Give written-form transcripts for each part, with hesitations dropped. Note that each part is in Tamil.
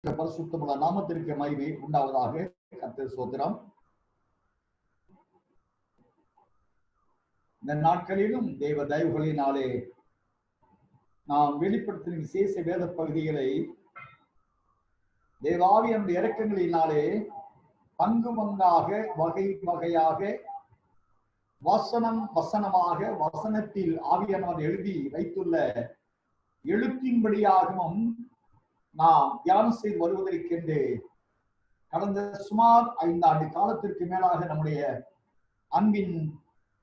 பரிசுத்தமுள்ள நாமத்திற்கு மகிமை உண்டாவதாக. கர்த்தர் ஸ்தோத்திரம். இந்த நாட்களிலும் தேவ தயவுகளினாலே நாம் வெளிப்படுத்தின விசேஷ வேத பகுதிகளை தேவாவியனுடைய இரக்கங்களினாலே பங்கு பங்காக வகை வகையாக வசனமாக வசனத்தில் ஆவியானவர் எழுதி வைத்துள்ள எழுத்தின்படியாகவும் நாம் தியானம் செய்து வருவதற்கென்று கடந்த சுமார் 5 ஆண்டு காலத்திற்கு மேலாக நம்முடைய அன்பின்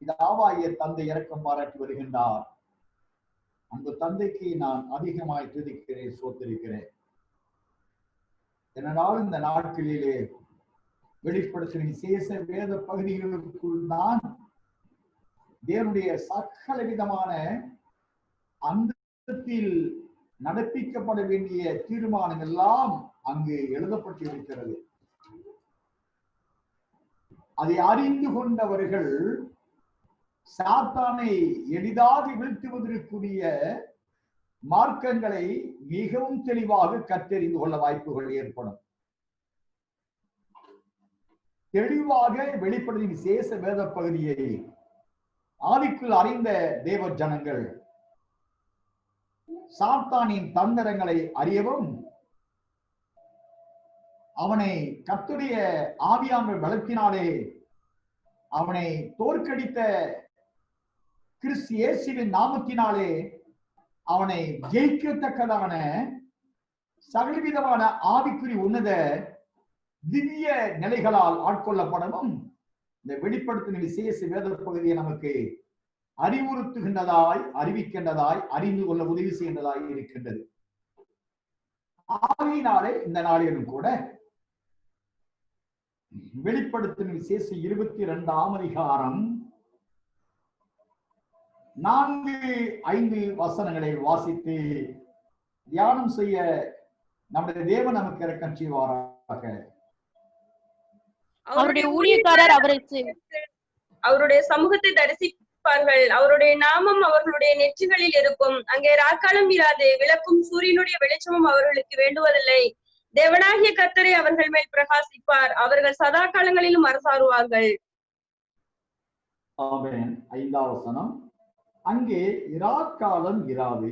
பிதாவாகிய தந்தை இரக்கம் பாராட்டி வருகின்றார். அந்த தந்தைக்கு நான் அதிகமாய் துதிக்கிறேன், சோத்திருக்கிறேன். இதனால் இந்த நாட்களிலே வெளிப்படுத்தின விசேஷ வேத பகுதிகளுக்குள் தான் தேவனுடைய சகல விதமான அந்தத்தில் நடப்பிக்கப்பட வேண்டிய தீர்மானங்கள் எல்லாம் அங்கு எழுதப்பட்டிருக்கிறது. அதை அறிந்து கொண்டவர்கள் சாத்தானை எளிதாக வீழ்த்துவதற்குரிய மார்க்கங்களை மிகவும் தெளிவாக கற்றறிந்து கொள்ள வாய்ப்புகள் ஏற்படும். தெளிவாக வெளிப்படுத்தின விசேஷ வேத பகுதியை ஆதிக்குள் அறிந்த தேவ ஜனங்கள் சாத்தானின் தந்திரங்களை அறியவும் அவனை கர்த்தருடைய ஆவியானவர் பலத்தினாலே அவனை தோற்கடித்த கிறிஸ்து இயேசுவின் நாமத்தினாலே அவனை ஜெயிக்கத்தக்கதான சகலவிதமான ஆவிக்குறி உன்னத திவ்ய நிலைகளால் ஆட்கொள்ளப்படவும் இந்த வெளிப்படுத்தின விசேஷ வேத பகுதியை நமக்கு அறிவுறுத்துகின்றதாய், அறிவிக்கின்றதாய், அறிந்து கொள்ள உதவி செய்கின்றதாய் இருக்கின்றது. ஆகையினாலே இந்த நாளிலும் கூட வெளிப்படுத்தின விசேஷ 22ஆம் அதிகாரம் 4-5 வசனங்களை வாசித்து தியானம் செய்ய நம்முடைய தேவன் நமக்கு இரக்கம் செய்வாராக. அவருடைய ஊழியக்காரர் அவருடைய சமூகத்தை தரிசிப்பார்கள். அவருடைய நாமம் அவர்களுடைய நெற்றிகளில் இருக்கும். அங்கே ராக்காலம் இராது. விளக்கும் சூரியனுடைய வெளிச்சமும் அவர்களுக்கு வேண்டுவதில்லை. தேவனாகிய கர்த்தரை அவர்கள் மேல் பிரகாசிப்பார். அவர்கள் சதா காலங்களிலும் அரசாருவார்கள். ஆமென். 5ஆம் வசனம். அங்கே இராக்காலம் இராது.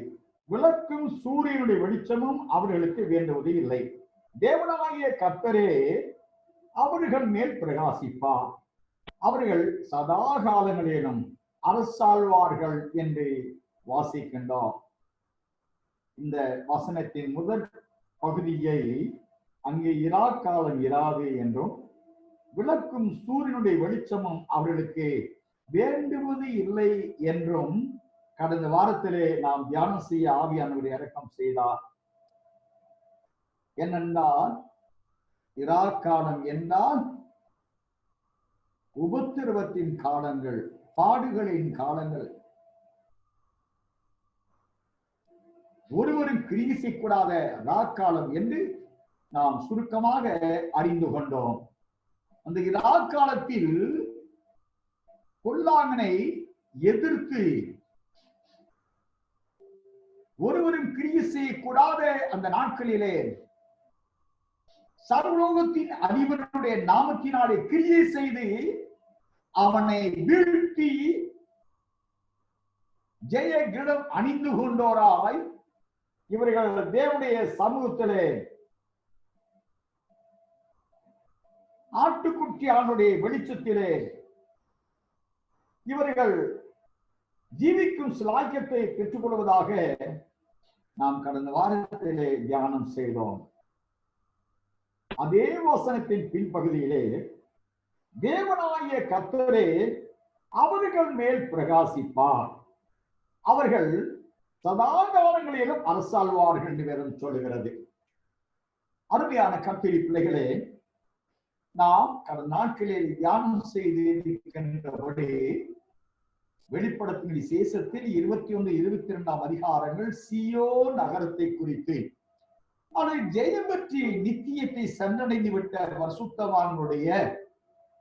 விளக்கும் சூரியனுடைய வெளிச்சமும் அவர்களுக்கு வேண்டுவது இல்லை. தேவனாகிய கர்த்தரே அவர்கள் மேல் பிரகாசிப்பார். அவர்கள் சதா காலங்களிலும் அரசாழ்வார்கள் என்று வாசிக்கின்றார். இந்த வசனத்தின் முதல் பகுதியை அங்கே இராக்காலம் இராது என்றும் விளக்கும் சூரியனுடைய வெளிச்சமும் அவர்களுக்கு வேண்டுவது இல்லை என்றும் கடந்த வாரத்திலே நாம் தியானம் செய்ய ஆவியானவரை இரக்கம் செய்தார். ஏனென்றால் இராக்காலம் என்றால் உபத்திரவத்தின் காலங்கள், பாடுகளின் காலங்கள், ஒருவரும் கிரியை செய்யக்கூடாத ராக்காலம் என்று நாம் சுருக்கமாக அறிந்து கொண்டோம். அந்த இராக்காலத்தில் பொல்லாங்கனை எதிர்த்து ஒருவரும் கிரியை செய்யக்கூடாத அந்த நாட்களிலே சர்வலோகத்தின் அதிபருடைய நாமத்தினாலே கிரியை செய்து அவனை வீழ்த்தி ஜெய கிடம் அணிந்து கொண்டோராய் இவர்கள் தேவனுடைய சமூகத்திலே ஆட்டுக்குட்டியானுடைய வெளிச்சத்திலே இவர்கள் ஜீவிக்கும் சிலாக்கியத்தை பெற்றுக் கொள்வதாக நாம் கடந்த வாரத்திலே தியானம் செய்தோம். அதே வசனத்தின் பின்பகுதியிலே தேவனாகிய கர்த்தரே அவர்கள் மேல் பிரகாசிப்பார். அவர்கள் சதா காலங்களிலும் அரசாழ்வார்கள் என்று வேதம் சொல்லுகிறது. அருமையான கர்த்தருடைய பிள்ளைகளே, நாம் கடந்த நாட்களில் தியானம் செய்து இருக்கின்றபடி வெளிப்படுத்தின விசேஷத்தில் 21-22ஆம் அதிகாரங்கள் சீயோ நகரத்தை குறித்து அதை ஜெயம் பெற்றி நித்தியத்தை சென்றடைந்து விட்ட பரிசுத்தவான்களுடைய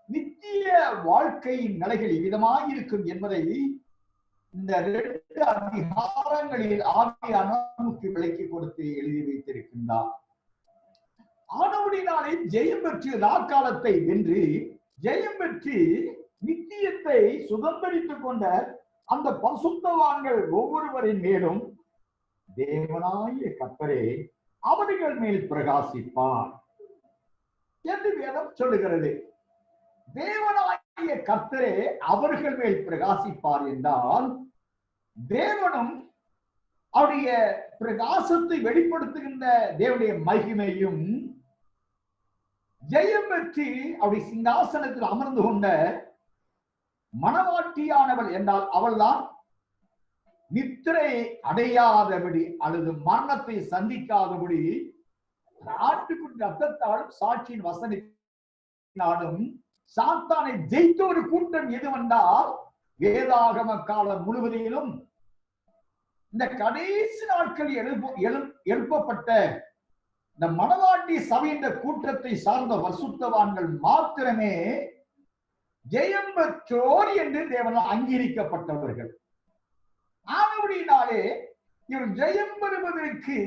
நித்திய வாழ்க்கையின் நிலைகள் இவ்விதமாக இருக்கும் என்பதை இந்த 2 அதிகாரங்களில் ஆவியானவருக்கு விளக்கி கொடுத்து எழுதி வைத்திருக்கின்றார். ஆனபடினாலே ஜெயம் பெற்று நாக்காலத்தை வென்று ஜெயம் பெற்று நித்தியத்தை சுதந்திரித்துக் கொண்ட அந்த பரிசுத்தவான்கள் ஒவ்வொருவரின் மேலும் தேவனாகிய கர்த்தரே அவர்கள் மேல் பிரகாசிப்பார் என்று வேதம் சொல்லுகிறது. தேவனாகிய கர்த்தரே அவர்கள் மேல் பிரகாசிப்பார் என்றால் தேவனும் அவருடைய பிரகாசத்தை வெளிப்படுத்துகின்ற தேவனுடைய மகிமையும் ஜெயம் பெற்று அவருடைய சிங்காசனத்தில் அமர்ந்து கொண்ட மணவாட்டியானவள் என்றால் அவள்தான் நித்திரை அடையாதபடி அல்லது மரணத்தை சந்திக்காதபடி ஆட்டுக்குட்டி ரத்தத்தாலும் சாட்சியின் வசனத்தினாலும் சாத்தானை ஜெயித்த ஒரு கூட்டம் எது வந்தால் வேதாகம காலம் முழுவதிலும் இந்த கடைசி நாட்களில் எழுப்பப்பட்ட இந்த மணவாட்டி சபையின் கூட்டத்தை சார்ந்த பரிசுத்தவான்கள் மாத்திரமே ஜெயம் பெற்றோர் என்று தேவனால் அங்கீகரிக்கப்பட்டவர்கள். ஆனபடினாலே இவர் ஜெயம் பெறுவதற்கு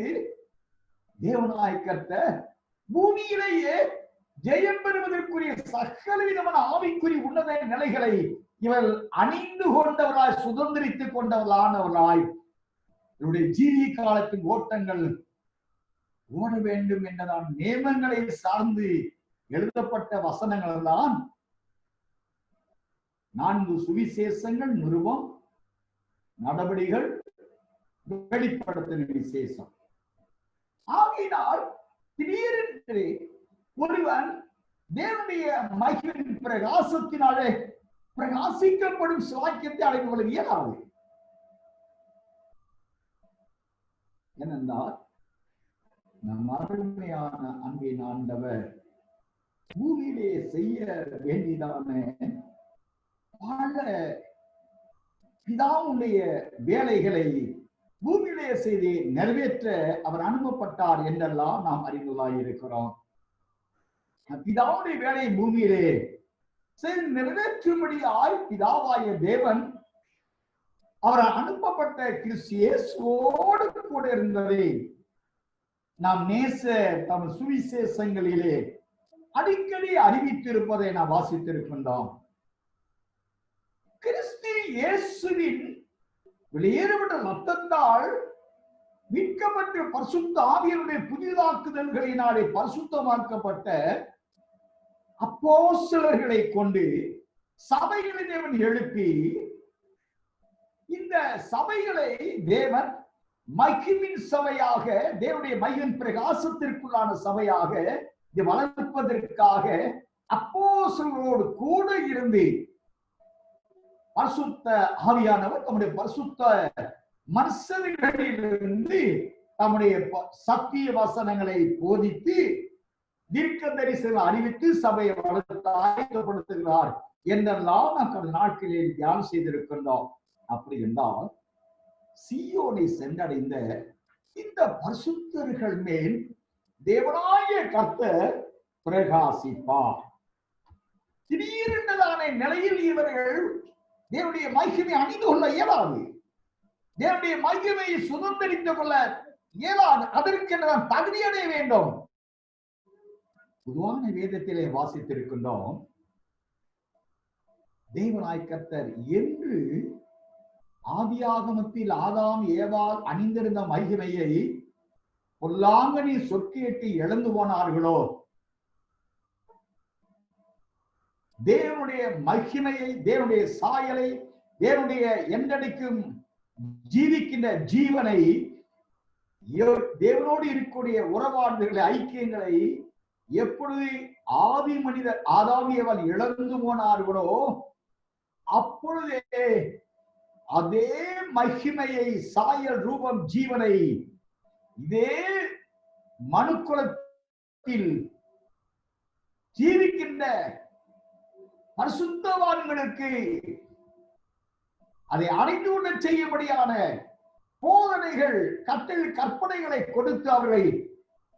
தேவனாய் கர்த்தர் பூமியிலேயே ஜெயம் பெறுவதற்குரிய சகல விதமான ஆவிக்குரிய உன்னத நிலைகளை இவர் அணிந்து கொண்டவராய் சுதந்திரித்துக் கொண்டவர்களானவர்களாய் இவருடைய ஜீவிய காலத்தின் ஓட்டங்கள் ஓட வேண்டும் என்றதான் நியமங்களை சார்ந்து எழுதப்பட்ட வசனங்கள் தான் 4 சுவிசேஷங்கள், நிருபம், நடபடிகள், வெளிப்படுத்தின விசேஷம். ஆகையினால் திடீரென்று ஒருவன் தேவனுடைய மகிமையின் பிரகாசத்தினாலே பிரகாசிக்கப்படும் சாக்கியத்தை அடைந்து கொள்ள இயலாது. ஏனென்றால் நம் அருமையான அன்பின் ஆண்டவர் பூமியிலே செய்ய வேண்டியதான பல பிதாவுடைய வேலைகளை பூமியிலே செய்து நிறைவேற்ற அவர் அனுப்பப்பட்டார் என்றெல்லாம் நாம் அறிந்துள்ளாய் இருக்கிறோம். பிதாவுடைய வேலையை பூமியிலே செய்து நிறைவேற்றும்படியாய் பிதாவாய தேவன் அவர் அனுப்பப்பட்ட கிறிஸ்து இயேசுவோடு கூட இருந்ததை நாம் நேச தம் சுவிசேஷங்களிலே அடிக்கடி அறிவித்திருப்பதை நாம் வாசித்திருக்கின்றோம். கிறிஸ்து இயேசுவின் வெளியேறப்பட்ட ரத்தத்தால் மீட்கப்பட்டு பரிசுத்த ஆவியனுடைய புதிதாக்குதல்களினாலே பரிசுத்தமாக்கப்பட்ட அப்போஸ்தலர்களை கொண்டு சபைகளை தேவன் எழுப்பி இந்த சபைகளை தேவன் மகிமின் சபையாக தேவனுடைய மகிமின் பிரகாசத்திற்குள்ளான சபையாக வளர்ப்பதற்காக அப்போஸ்தலர்களோடு கூட இருந்து பரிசுத்த ஆவியானவர் தம்முடைய பரிசுத்த மனுஷர்களிலிருந்து தம்முடைய சத்திய வசனங்களை போதித்து தீர்க்க தரிசனம் அறிவித்து சபையை வளர்த்து ஆயத்தப்படுத்துகிறார் என்றெல்லாம் நாம் நாட்களில் தியானம் செய்திருக்கின்றோம். அப்படி என்றால் சீயோனை சென்றடைந்த இந்த பரிசுத்தர்கள் மேல் தேவனாகிய கர்த்தர் பிரகாசிப்பார். திடீரென்றதான நிலையில் இவர்கள் தேவனுடைய மகிமை அணிந்து கொள்ள இயலாது, தேவனுடைய மகிமையை சுதந்திரித்துக் கொள்ள இயலாது. அதற்கு நாம் தகுதி அடைய வேண்டும். பொதுவான வேதத்திலே வாசித்திருக்கின்றோம், தேவனாய் கர்த்தர் என்று ஆதியாகமத்தில் ஆதாம் ஏவாள் அணிந்திருந்த மகிமையை பொல்லாங்கனி சொற்கேட்டு இழந்து போனார்களோ, தேவனுடைய மகிமையை, தேவனுடைய சாயலை, தேவனுடைய என்றடிக்கும் ஜீவிக்கின்ற ஜீவனை, தேவனோடு இருக்கக்கூடிய உறவாடுகளை, ஐக்கியங்களை எப்பொழுது ஆதி மனிதர் ஆதாம் ஏவாள் இழந்து போனார்களோ அப்பொழுதே அதே மகிமையை, சாயல், ரூபம், ஜீவனை இதே மனுக்குலத்தில் ஜீவிக்கின்ற பரிசுத்தவான்களுக்கு அதை அடைந்து கொள்ள செய்யும்படியான போதனைகள், கற்பனைகளை கொடுத்து அவர்களை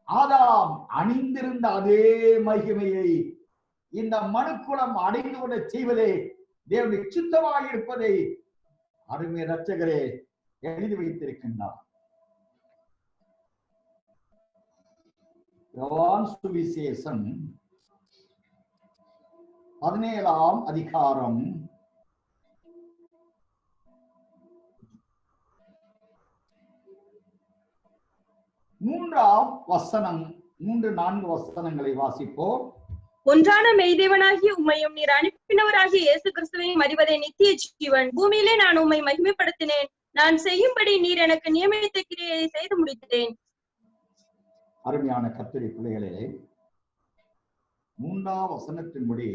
ஆதாம் அணிந்திருந்த அதே மகிமையை இந்த மனுக்குலம் அடைந்து கொள்ள செய்வதே தேவனுடைய சித்தமாக இருப்பதை அருமை இரட்சகரே எழுதி வைத்திருக்கின்றார். யோவான் சுவிசேஷம் 17ஆம் அதிகாரம் 3ஆம் வசனம் 3-4 வசனங்களை வாசிப்போம். ஒன்றான மெய்தேவனாகிய உம்மையும் நீர் அனுப்பினவராகிய இயேசு கிறிஸ்துவையும் அறிவதே நித்திய ஜீவன். பூமியிலே நான் உம்மை மகிமைப்படுத்தினேன். நான் செய்யும்படி நீர் எனக்கு நியமித்த கிரியையை செய்து முடித்தேன். அருமையான கர்த்தருடைய பிள்ளைகளே, 3ஆம் வசனத்தின்படி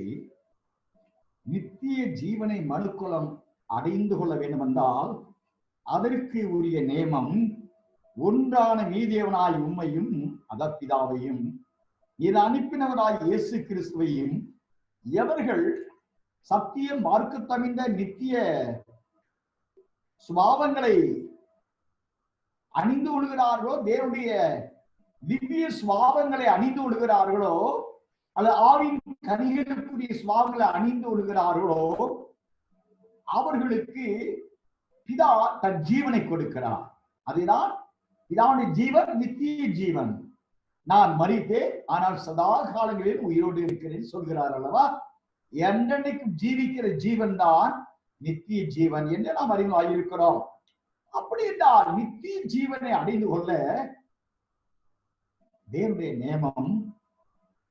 நித்திய ஜீவனை மனுக்குலம் அடைந்து கொள்ள வேண்டும் என்றால் அதற்கு உரிய நேமம் ஒன்றான மீதேவனாய் உம்மையும் அதற்பிதாவையும் இது அனுப்பினவராய் இயேசு கிறிஸ்துவையும் எவர்கள் சத்தியம் மார்க்கத்தமிழ்ந்த நித்திய சுபாவங்களை அணிந்து கொள்கிறார்களோ, தேவனுடைய திவ்ய சுபாவங்களை அணிந்து கொள்கிறார்களோ, அல்லது ஆவின் கனிகளுக்குரிய சுபாவங்களை அணிந்து கொள்கிறார்களோ, அவர்களுக்கு பிதா தன் ஜீவனை கொடுக்கிறார். அதுதான் பிதாவுடைய ஜீவன், நித்திய ஜீவன். நான் மரித்தேன், ஆனால் சதா காலங்களில் உயிரோடு இருக்கிறேன் சொல்கிறார் அல்லவா? என்றென்னைக்கும் ஜீவிக்கிற ஜீவன் தான் நித்திய ஜீவன் என்று நாம் அறிவாயிருக்கிறோம். அப்படி என்றால் நித்திய ஜீவனை அடைந்து கொள்ள தேவனுடைய நேமம்,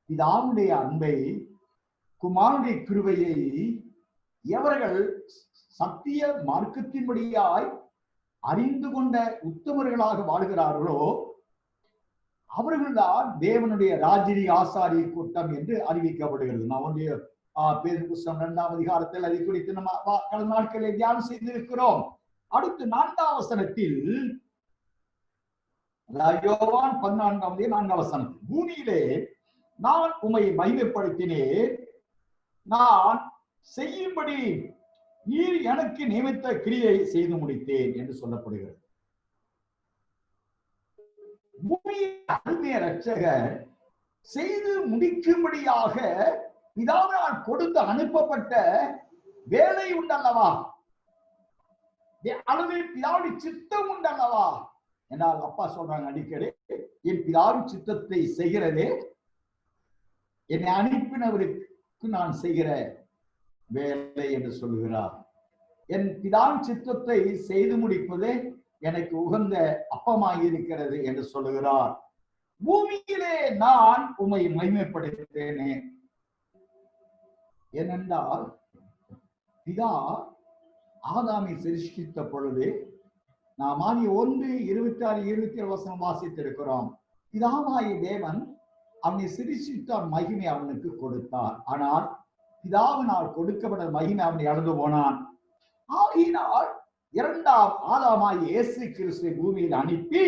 பிதாவுடைய அன்பை, குமாரனுடைய கிருபையை எவர்கள் சத்திய மார்க்கத்தின்படியாய் அறிந்து கொண்ட உத்தமர்களாக வாழ்கிறார்களோ அவர்கள்தான் தேவனுடைய ராஜ்ய ஆசாரிய கூட்டம் என்று அறிவிக்கப்படுகிறது. நான் ஒன்றிய பேர் புஸ்தகம் 2ஆம் அதிகாரத்தில் அதை குறித்து நம்ம கடந்த நாட்களில் தியானம் செய்திருக்கிறோம். அடுத்து 4ஆம் வசனத்தில் யோவான் 14ஆம் வசனம், பூமியிலே நான் உம்மை மகிமைப்படுத்தினேன், நான் செய்யும்படி நீர் எனக்கு நியமித்த கிரியை செய்து முடித்தேன் என்று சொல்லப்படுகிறது. பூமியை ரட்சகர் செய்து முடிக்கும்படியாக பிதாவினால் கொடுத்து அனுப்பப்பட்ட வேலை உண்டல்லவா, அல்லது பிதாவுடைய சித்தம் உண்டல்லவா என்றால் அப்பா சொல்றாங்க அடிக்கடி, என் பிதாவின் சித்தத்தை செய்கிறதே என்னை அனுப்பினவருக்கு நான் செய்கிற வேலை என்று சொல்லுகிறார். என் பிதாவின் சித்தத்தை செய்து முடிப்பதே எனக்கு உகந்த அப்பமாகி இருக்கிறது என்று சொல்லுகிறார். பூமியிலே நான் உம்மை மகிமைப்படுத்தேனே. ஏனென்றால் பிதா ஆதாமை சிருஷ்டித்த பொழுது நாம் 1:26-27 வசனம் வாசித்திருக்கிறோம். பிதாவாகிய தேவன் அவனை சிருஷ்டித்தார், மகிமை அவனுக்கு கொடுத்தார். ஆனால் பிதாவினால் கொடுக்கப்பட்ட மகிமை அவனை இழந்து போனான். ஆகினால் 2ஆம் ஆதாமாய் இயேசு கிறிஸ்துவை பூமியில் அனுப்பி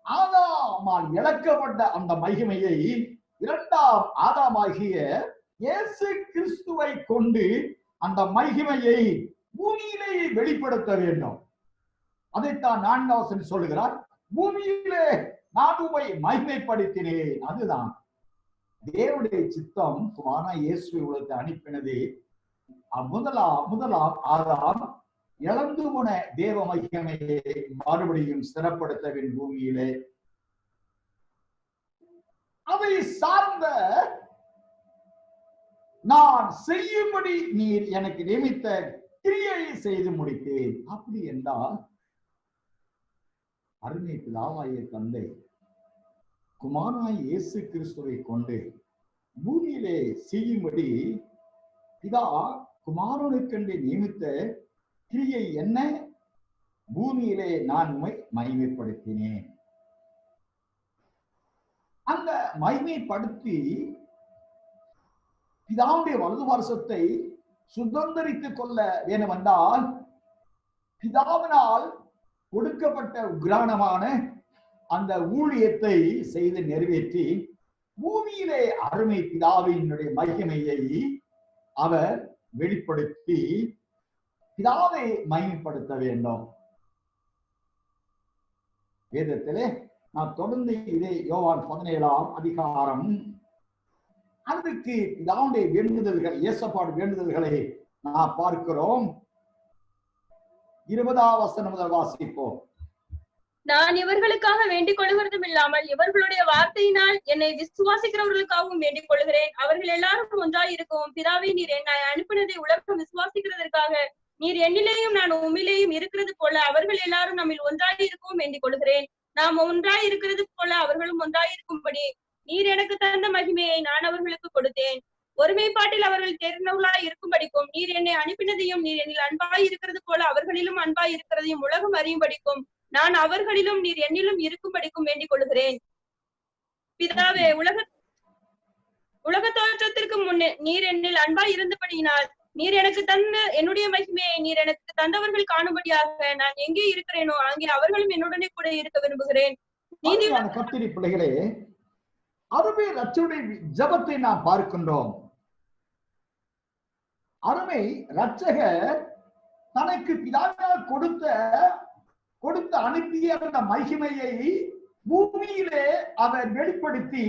ஆதாமால் இழக்கப்பட்ட அந்த மகிமையை 2ஆம் ஆதாமாகிய இயேசு கிறிஸ்துவை கொண்டு அந்த மகிமையை பூமியிலேயே வெளிப்படுத்த வேண்டும். அதைத்தான் 4ஆம் வசனம் சொல்லுகிறார், பூமியிலே நான் உம்மை மகிமைப்படுத்தினேன். அதுதான் தேவனுடைய சித்தம். குமாரனாகிய இயேசுவை உலகத்தை அனுப்பினது முதலாம் ஆதாம் இழந்து போன தேவ மகிமையை மறுபடியும் ஸ்திரப்படுத்தவின் பூமியிலே அதை சார்ந்த நான் செய்யும்படி நீர் எனக்கு நியமித்த கிரியையை செய்து முடித்தேன். அப்படி என்றால் அருமை பிதாவாகிய தந்தை குமாரனாகிய இயேசு கிறிஸ்துவை கொண்டு பூமியிலே செய்யும்படி பிதா குமாரனுக்கென்று நியமித்த கிரியை என்ன? பூமியிலே நான் உம்மை மகிமைப்படுத்தினேன். அந்த மகிமைப்படுத்தி பிதாவுடைய வலது வருஷத்தை சுதந்திரித்துக் கொள்ள வேண்டும் என்றால் பிதாவினால் கொடுக்கப்பட்ட உக்ரானமான அந்த ஊழியத்தை செய்து நிறைவேற்றி பூமியிலே அருமை பிதாவினுடைய மகிமையை அவர் வெளிப்படுத்தி பிதாவை மகிமைப்படுத்த வேண்டும். வேதத்திலே நான் தொடர்ந்து இதே யோவான் 17ஆம் அதிகாரம் அதற்கு பிதாவுடைய வேண்டுதல்கள், இயேசப்பாடு வேண்டுதல்களை நான் பார்க்கிறோம். 20ஆம் வசனம் முதல் வாசிப்போம். நான் இவர்களுக்காக வேண்டிக் கொள்கிறதும் இல்லாமல் இவர்களுடைய வார்த்தையினால் என்னை விசுவாசிக்கிறவர்களுக்காகவும் வேண்டிக் கொள்கிறேன். அவர்கள் எல்லாரும் ஒன்றாய் இருக்கவும் பிதாவே, நீர் என்னை அனுப்பினதை உலகம் விசுவாசிக்கிறதற்காக நீர் என்னிலேயும் நான் உம்மிலேயும் இருக்கிறது போல அவர்கள் எல்லாரும் நம்மில் ஒன்றாய் இருக்கவும் வேண்டிக் கொள்கிறேன். நாம் ஒன்றாய் இருக்கிறது போல அவர்களும் ஒன்றாய் இருக்கும்படி நீர் எனக்கு தந்த மகிமையை நான் அவர்களுக்கு கொடுத்தேன். ஒருமைப்பாட்டில் அவர்கள் தேர்ந்தவர்களாய் இருக்கும்படிக்கும் நீர் என்னை அனுப்பினதையும் நீர் என்னில் அன்பாய் இருக்கிறது போல அவர்களிலும் அன்பாய் இருக்கிறதையும் உலகம் அறியும்படிக்கும் நான் அவர்களிலும் நீர் என்னிலும் இருக்கும்படிக்கும் வேண்டிக் கொள்கிறேன். பிதாவே, உலக தோற்றத்திற்கு முன்னே நீர் என்னில் அன்பாய் இருந்தபடியினால் நீர் எனக்கு தந்த என்னுடைய மகிமையை நீர் எனக்கு தந்தவர்கள் காணும்படியாக நான் எங்கே இருக்கிறேனோ அங்கே அவர்களும் என்னுடனே கூட இருக்க விரும்புகிறேன். நீதிவான் கர்த்தருடைய பிள்ளைகளே, அருமை இரட்சகருடைய ஜெபத்தை நாம் பார்க்கின்றோம். அருமை இரட்சகர் தனக்கு பிதாவினால் கொடுத்த அனுப்பிய அந்த மகிமையை பூமியிலே அவர் வெளிப்படுத்தி,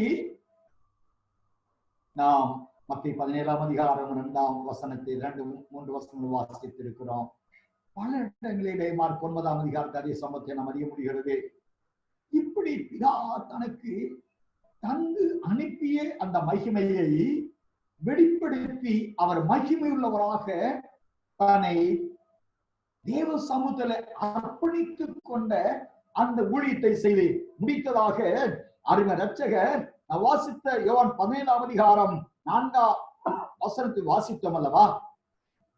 நாம் மத்திய 17ஆம் அதிகாரம் 2ஆம் வசனத்தை 2-3 வசனங்கள் வாசித்திருக்கிறோம். பல இடங்களிலே மார்க் 9ஆம் அதிகாரத்தை அதே சம்பவத்தை நாம் அறிய முடிகிறது. இப்படி பிதா தனக்கு தந்து அனுப்பிய அந்த மகிமையை வெளிப்படுத்தி அவர் மகிமை உள்ளவராக தன்னை தேவ சமூகத்தில் அர்ப்பணித்துக் கொண்ட அந்த ஊழியத்தை செய்து முடித்ததாக அருமை இரட்சகர் வாசித்த யோவான் 17ஆம் அதிகாரம் 4ஆம் வசனத்தை வாசித்தோம் அல்லவா?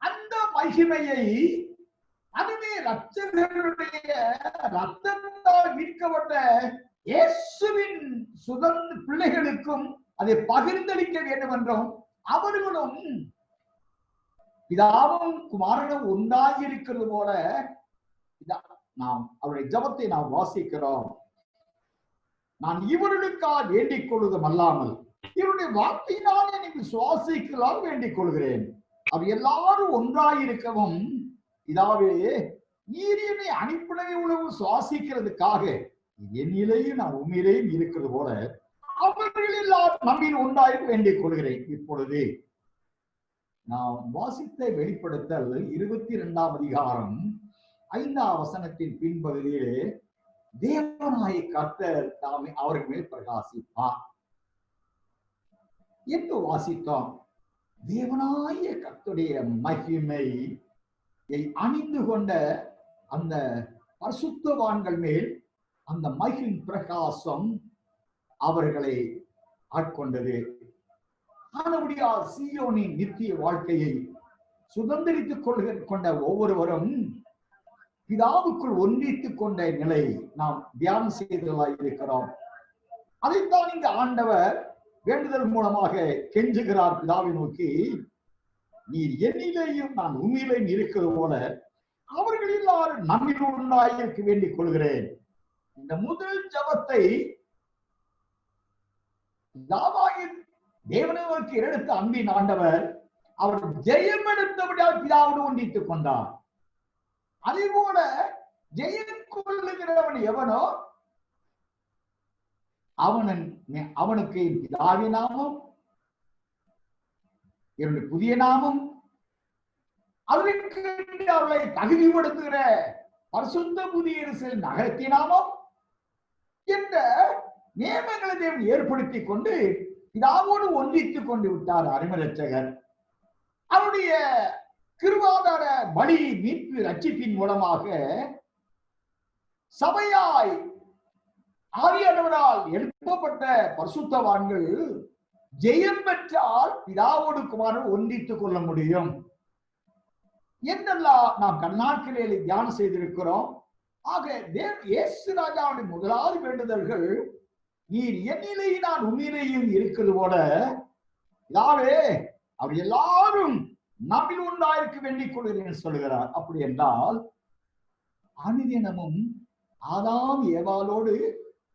அந்த மகிமையை அதுவே இரட்சகருடைய ரத்தத்தால் மீட்கப்பட்ட இயேசுவின் சுதந்திர பிள்ளைகளுக்கும் அதை பகிர்ந்தளிக்க வேண்டும் என்றும் அவர்களும் பிதாவும் குமாரனும் ஒன்றாகி இருக்கிறது போல நாம் அவருடைய ஜெபத்தை நாம் வாசிக்கிறோம். நான் இவர்களுக்காக வேண்டிக் கொள்வதும் அல்லாமல் இவருடைய வார்த்தையினால் என்னை விசுவாசிக்கலாம் வேண்டிக் கொள்கிறேன். அவர் எல்லாரும் ஒன்றாயிருக்கவும் பிதாவே, நீர் என்னை அனுப்பினதை உழவு சுவாசிக்கிறதுக்காக என்னிலேயும் நான் உண்மையிலேயும் இருக்கிறது போல அவர்கள் எல்லாரும் நம்மில் ஒன்றாக வேண்டிக் கொள்கிறேன். இப்பொழுது நாம் வாசித்த வெளிப்படுத்தல் 22ஆம் அதிகாரம் 5ஆம் வசனத்தின் பின்பகுதியிலே தேவனாய கர்த்தர் தாமே அவர்கள் மேல் பிரகாசிப்பார் என்று வாசித்தோம். தேவனாய கர்த்தருடைய மகிமையை அணிந்து கொண்ட அந்த பரிசுத்தவான்கள் மேல் அந்த மகிமை பிரகாசம் அவர்களை ஆட்கொண்டது. ஆனபடியால் சீயோனின் நித்திய வாழ்க்கையை சுதந்திரித்துக் கொண்ட ஒவ்வொருவரும் பிதாவுக்குள் ஒன்றித்துக் கொண்ட நிலை நாம் தியானம் செய்ததாக இருக்கிறோம். அதைத்தான் இந்த ஆண்டவர் வேண்டுதல் மூலமாக கெஞ்சுகிறார் பிதாவை நோக்கி, நீர் என்னிலேயும் நான் உண்மையிலேயும் இருக்கிறது போல அவர்கள் எல்லாரும் நம்மில் ஒன்றாயிருக்க வேண்டிக் கொள்கிறேன். இந்த முதல் ஜபத்தை தேவனுக்கு எடுத்த அன்பின் ஆண்டவர் அவர் ஜெயம் எடுத்தபடியால் பிதாவோடு ஒன்றித்துக் கொண்டார். அதே போல ஜெயம் கொள்ளுகிறவன் எவனோ அவனுக்கு பிதாவின் நாமம், என்னுடைய புதிய நாமம், அதற்கு அவர்களை தகுதிப்படுத்துகிற பரிசுத்த புதிய நகரத்தின் நாமம் என்ற நியமங்களை தேவன் ஏற்படுத்தி கொண்டு பிதாவோடு ஒன்றித்துக் கொண்டு விட்டார் அருமை இரட்சகர். அவருடைய கிருபாதார பலி மீட்பு ரட்சிப்பின் மூலமாக சபையாய் ஆவியானவரால் எழுப்பப்பட்ட பரிசுத்தவான்கள் ஜெயம் பெற்றால் பிதாவோடு குமாரன் ஒன்றித்துக் கொள்ள முடியும் என்றெல்லாம் நாம் கண்ணாட்களே தியானம் செய்திருக்கிறோம். ஆக இயேசு ராஜாவுடைய முதலாவது வேண்டுதல்கள், நீர் என்னிலேயும் நான் உண்மையிலேயும் இருக்கிறது போல யாவே அவர் எல்லாரும் நம்மில் ஒன்றாயிருக்க வேண்டிக் கொள்கிறேன் சொல்கிறார். அப்படி என்றால் அனுதினமும் ஆதாம் ஏவாளோடு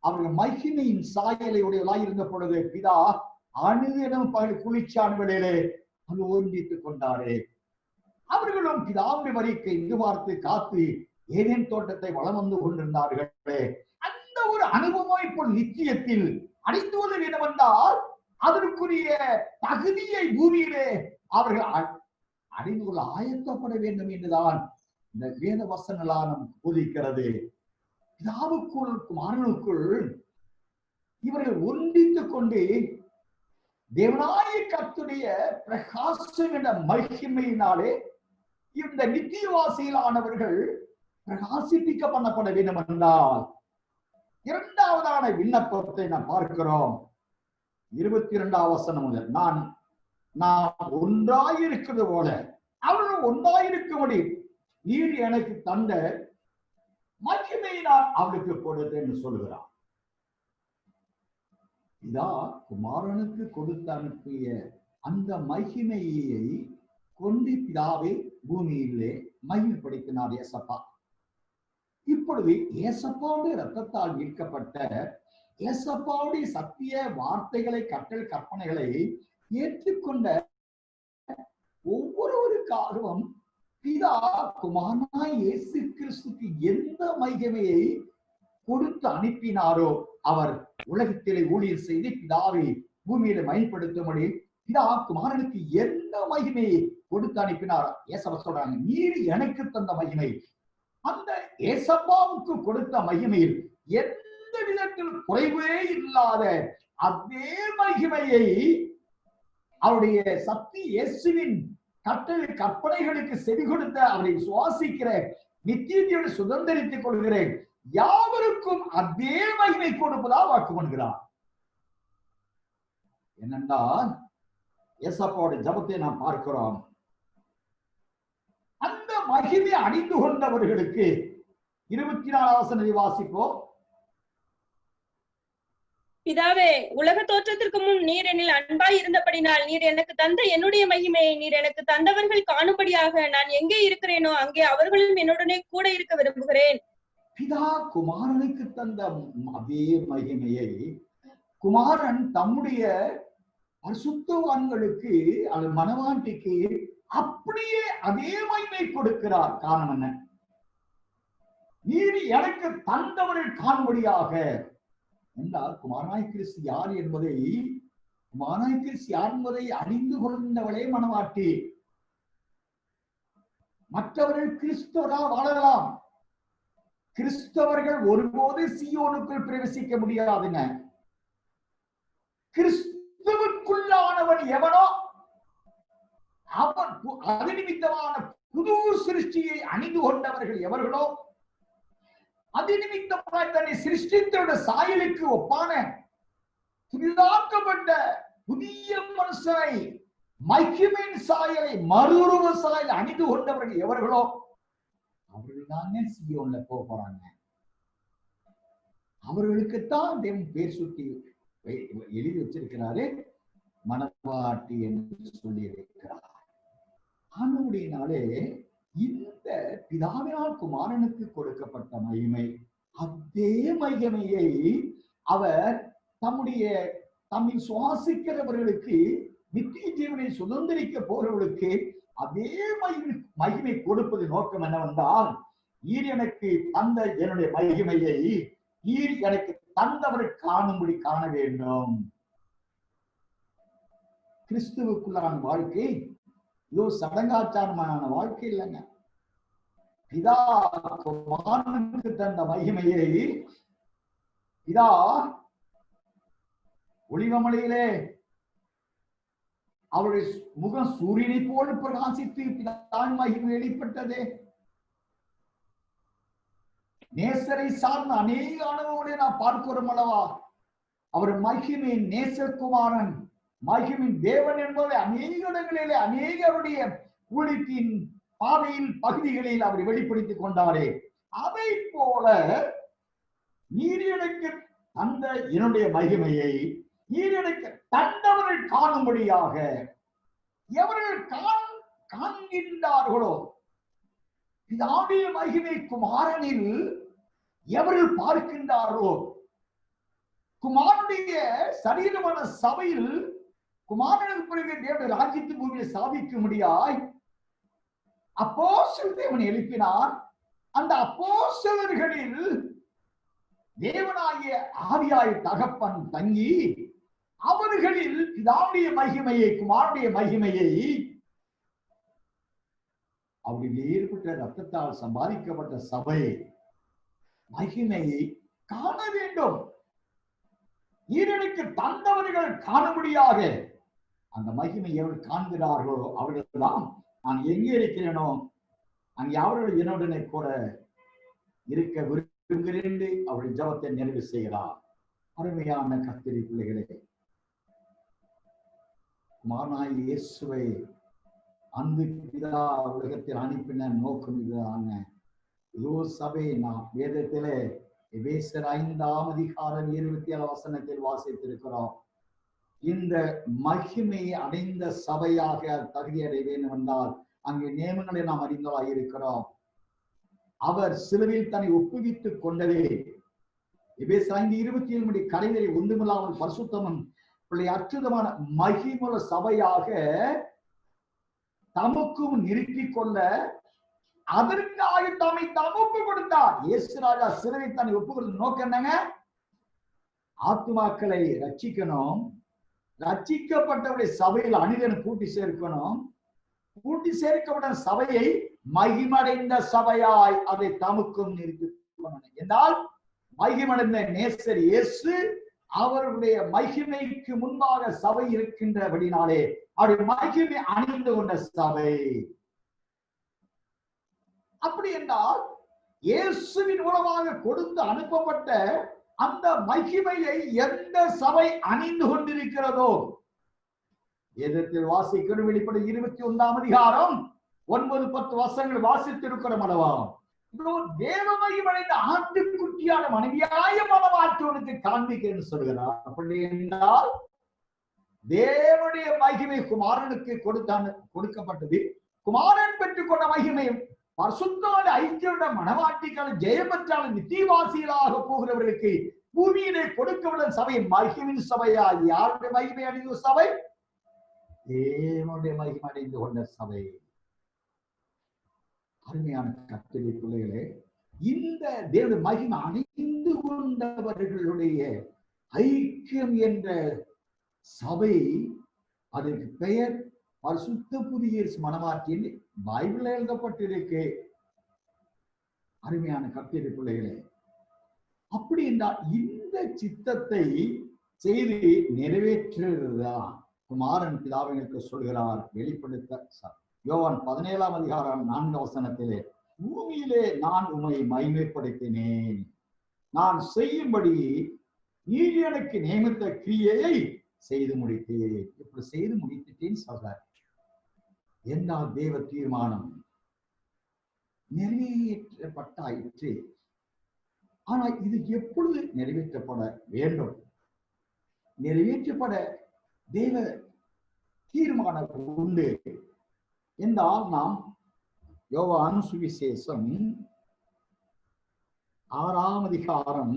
அவர்கள் மகிமையின் சாயலை உடையவளாய் இருந்த பொழுது பிதா அனுதினம் குளிர்ச்சியான வேளையிலே அது ஒன்றித்துக் கொண்டாரே. அவர்களும் பிதாவுடைய வரிக்கை எதிர்பார்த்து காத்து ஏதேன் தோட்டத்தை வலம் வந்து கொண்டிருந்தார்களே. அந்த ஒரு அனுபவம் இப்போ நிச்சயத்தில் அடைந்துவது என்னவென்றால் அதற்குரிய தகுதியை பூமியிலே அவர்கள் அடைந்து கொள்ள ஆயத்தப்பட வேண்டும் என்றுதான் இந்த வேத வசனங்களால் நமக்கு போதிக்கிறது. பிதாவுக்குள் குமாரனுக்குள் இவர்கள் ஒன்றித்துக் கொண்டு தேவனாய கர்த்தருடைய பிரகாசம் என்ற மகிமையினாலே இந்த நித்தியவாசிகளானவர்கள் பிரகாசிப்பிக்க பண்ணப்பட வேண்டும் என்றால் இரண்டாவதான விண்ணப்பத்தை நாம் பார்க்கிறோம். 22ஆம் வசனம் முதல், நான் ஒன்றாயிருக்கிறது போல அவர்கள் ஒன்றாயிருக்கும்படி நீர் எனக்கு தந்த மகிமையை நான் அவளுக்கு கொடுத்தேன் என்று சொல்கிறார். இதா குமாரனுக்கு கொடுத்து அனுப்பிய அந்த மகிமையை கொண்டு பிதாவை பூமியிலே மகிமைப்படுத்தினார் ஏசப்பா. இப்பொழுது ஏசப்பாவுடைய இரத்தத்தால் மீட்கப்பட்ட ஏசப்பாவுடைய சத்திய வார்த்தைகளை, கட்டளை கற்பனைகளை ஏற்றுக்கொண்ட ஒவ்வொருவருக்காகவும் பிதா குமாரனாய் இயேசு கிறிஸ்துக்கு எந்த மகிமையை கொடுத்து அனுப்பினாரோ அவர் உலகத்திலே ஊழியர் செய்து பிதாவை பூமியில மகிமைப்படுத்தும்படி பிதா குமாரனுக்கு எந்த மகிமையை கொடுத்து அனுப்பினார். ஏசப்பா சொல்றாங்க, நீர் எனக்கு தந்த மகிமை, அந்த ஏசப்பாவுக்கு கொடுத்த மகிமையில் எந்த விதத்தில் குறைவே இல்லாத அதே மகிமையை அவருடைய சக்தி இயேசுவின் கட்டளை கற்பனைகளுக்கு செவி கொடுத்த அவரை சுவாசிக்கிற நித்தியத்தை சுதந்திரித்துக் கொள்கிறேன் யாவருக்கும் அதே மகிமை கொடுப்பதா வாக்கு பண்ணுகிறார். என்னென்றால் ஏசப்பாவுடைய ஜபத்தை நாம் பார்க்கிறோம். அந்த மகிமை அணிந்து கொண்டவர்களுக்கு 24ஆம் வசனத்தை வாசிப்போம். பிதாவே, உலக தோற்றத்திற்கு முன் நீர் என்னில் அன்பாய் இருந்தபடினால் நீர் எனக்கு தந்த என்னுடைய மகிமையை நீர் எனக்கு தந்தவர்கள் காணும்படியாக நான் எங்கே இருக்கிறேனோ அங்கே அவர்களும் என்னுடனே கூட இருக்க விரும்புகிறேன். பிதா குமாரனுக்கு தந்த அதே மகிமையை குமாரன் தம்முடைய பரிசுத்தவான்களுக்கு அல்லது மனவாட்டிக்கு அப்படியே அதே மகிமை கொடுக்கிறார். காரணம் என்ன? நீர் எனக்கு தந்தவர்கள் காணும்படியாக என்றால் குமாரனாய் கிறிஸ்து யார் என்பதை அறிந்து கொண்டவளே மனவாட்டி. மற்றவர்கள் கிறிஸ்தவரா வாழலாம், கிறிஸ்தவர்கள் ஒருபோது சீயோனுக்குள் பிரவேசிக்க முடியாதுங்க. கிறிஸ்துவுக்குள்ளானவன் எவனோ அவன் அது நிமித்தமான புது சிருஷ்டியை அணிந்து கொண்டவர்கள் எவர்களோ, அது நிமித்தமாய் தன்னை சிருஷ்டித்தோட சாயலுக்கு ஒப்பான புதிதாக்கப்பட்ட புதிய மனுஷனை மகிமையின் சாயலை மறுரூப சாயலை அணிந்து கொண்டவர்கள் எவர்களோ அவர்கள் தானே சீயோன்ல போறாங்க. அவர்களுக்குத்தான் தேவன் பேர் சுட்டி எழுதி வச்சிருக்கிறாரு, மனவாட்டி என்று சொல்லி இருக்கிறார். ஆனபடியினாலே இந்த பிதாவினால் குமாரனுக்கு கொடுக்கப்பட்ட மகிமை, அதே மகிமையை அவர் தம்மில் சுவாசிக்கிறவர்களுக்கு நித்திய ஜீவனை சுதந்திரிக்க போறவர்களுக்கு அதே மகிமை கொடுப்பது நோக்கம் என்னவென்றால், ஈர் எனக்கு தந்த என்னுடைய மகிமையை ஈர் எனக்கு தந்தவரை காணும்படி காண வேண்டும். கிறிஸ்துவுக்குள்ளான வாழ்க்கை இதோ சடங்காச்சாரமான வாழ்க்கை இல்லைங்க. பிதா குமாரனுக்கு தந்த மகிமையை பிதா ஒளிவமலையிலே அவருடைய முகம் சூரியனை போல் பிரகாசித்து பிதான் மகிமை வெளிப்பட்டது. நேசரை சார்ந்த அநேக அனுபவங்களை நாம் பார்க்கிறோம் அல்லவா. அவர் மகிமையின் நேசகுமாரன், மகிமின் தேவன் என்பதை அநேக இடங்களிலே அநேகருடைய ஊழியத்தின் பாதையில் பகுதிகளில் அவர் வெளிப்படுத்திக் கொண்டாரே. அதை போல நீர் எனக்கு தந்த என்னுடைய மகிமையை நீர் எனக்கு தந்தவர்கள் காணும்படியாக எவர்கள் காண்கின்றார்களோ, பிதாவுடைய மகிமை குமாரனில் எவர்கள் பார்க்கின்றார்களோ, குமாரனுடைய சரீரமான சபையில் குமாரனுக்கு பிறகு தேவனுடைய ராஜ்யத்தின் பூமியை சாதிக்க முடியாய் அப்போஸ்தலர் தேவன் எழுப்பினார். அந்த அப்போஸ்தலர்களில் தேவனாகிய ஆவியாய தகப்பன் தங்கி அவர்களில் பிதாவுடைய மகிமையை குமாரனுடைய மகிமையை அவருடைய ஏற்பட்ட ரத்தத்தால் சம்பாதிக்கப்பட்ட சபை மகிமையை காண வேண்டும். ஈரனுக்கு தந்தவர்கள் காணும்படியாக அந்த மகிமையை அவர்கள் காண்கிறார்களோ அவர்கள் தான் நான் எங்கே இருக்கிறேனோ அங்கே அவர்கள் என்னுடனே கூட இருக்க விரும்புகிறேன் அவருடைய ஜெபத்தை நிறைவு செய்கிறார். அருமையான கர்த்தருடைய பிள்ளைகளே, குமாரனாகிய இயேசுவை அன்பு பிதா உலகத்தில் அனுப்பின நோக்கம் இதுதாங்க. இதோ சபை நாம் வேதத்திலே எபேசியர் 5ஆம் அதிகாரம் 27 வசனத்தில் வாசித்திருக்கிறோம். இந்த மகிமை அடைந்த சபையாக தகுதி அடைய வேண்டும் என்றால் அங்கே நியமங்களை நாம் அறிந்தவராக இருக்கிறோம். அவர் சிலுவையில் தன்னை ஒப்புவித்துக் கொண்டதே எபேசியர் 5:27 கரைகளை ஒன்றுமில்லாமல் பரிசுத்தமும் அற்புதமான மகிமுள்ள சபையாக தமக்கும் நிறுத்திக் கொள்ள அதற்காக தம்மை ஒப்பு கொடுத்தார். இயேசு ராஜா சிலுவை தன்னை ஒப்பு கொடுத்த நோக்கம் என்னங்க? ஆத்துமாக்களை ரட்சிக்கணும். ரட்சிக்கப்பட்டவருடைய சபையில் அணிதனை கூட்டி சேர்க்கணும். கூட்டி சேர்க்கப்பட்ட சபையை மகிமடைந்த சபையாய் அதை தமக்கும் நிறுத்தி என்றால் மகிமடைந்த நேசர் இயேசு அவருடைய மகிமைக்கு முன்பாக சபை இருக்கின்றபடினாலே அவருடைய மகிமை அணிந்து கொண்ட சபை. அப்படி என்றால் இயேசுவின் மூலமாக கொடுத்து அனுப்பப்பட்ட அந்த மகிமையை எந்த சபை அணிந்து கொண்டிருக்கிறதோ வேதத்தில் வாசிக்கிறோம். வெளிப்படை 21ஆம் அதிகாரம் 9-10 வசனங்கள் வாசித்திருக்கிறோம் அல்லவா? தேவ மகிமடைந்த ஆட்டுக்குட்டியான மனைவியாய மனமாற்றவனுக்கு காண்பிக்க சொல்கிறார். அப்படி என்றால் தேவனுடைய மகிமை குமாரனுக்கு கொடுக்கப்பட்டது. குமாரன் பெற்றுக் கொண்ட மகிமையும் பரிசுத்தமான ஐக்கியோட மனவாட்டிக்கான ஜெயபெற்றான நித்தியவாசிகளாக போகிறவர்களுக்கு பூமியிலே கொடுக்கப்பட்ட சபை மகிமின் சபையா? யாருடைய மகிமை அடைந்த சபை? தேவனுடைய மகிமை அடைந்து கொண்ட சபை. அருமையான கர்த்தருடைய பிள்ளைகளே, இந்த தேவனுடைய மகிமை அணிந்து கொண்டவர்களுடைய ஐக்கியம் என்ற சபை, அதற்கு பெயர் பரிசுத்த புதிய மனவாட்டி பைபிள்ல எழுதப்பட்டிருக்கு. அருமையான கர்த்தருடைய பிள்ளைகளே, அப்படி என்றால் இந்த சித்தத்தை செய்து நிறைவேற்றுதான் குமாரன் பிதாவிற்கு சொல்கிறார். வெளிப்படுத்த யோவான் 17ஆம் அதிகாரம் 4 வசனத்திலே, பூமியிலே நான் உம்மை மகிமைப்படுத்தினேன், நான் செய்யும்படி நீர் எனக்கு நியமித்த கிரியையை செய்து முடித்தேன். இப்படி செய்து முடித்துட்டேன்னு சொல்றார். என்ன தேவ தீர்மானம் நிறைவேற்றப்பட்டாயிற்று. ஆனால் இது எப்பொழுது நிறைவேற்றப்பட வேண்டும்? நிறைவேற்றப்பட தேவ தீர்மானம் உண்டு என்றால் நாம் யோவான் சுவிசேஷம் 6ஆம் அதிகாரம்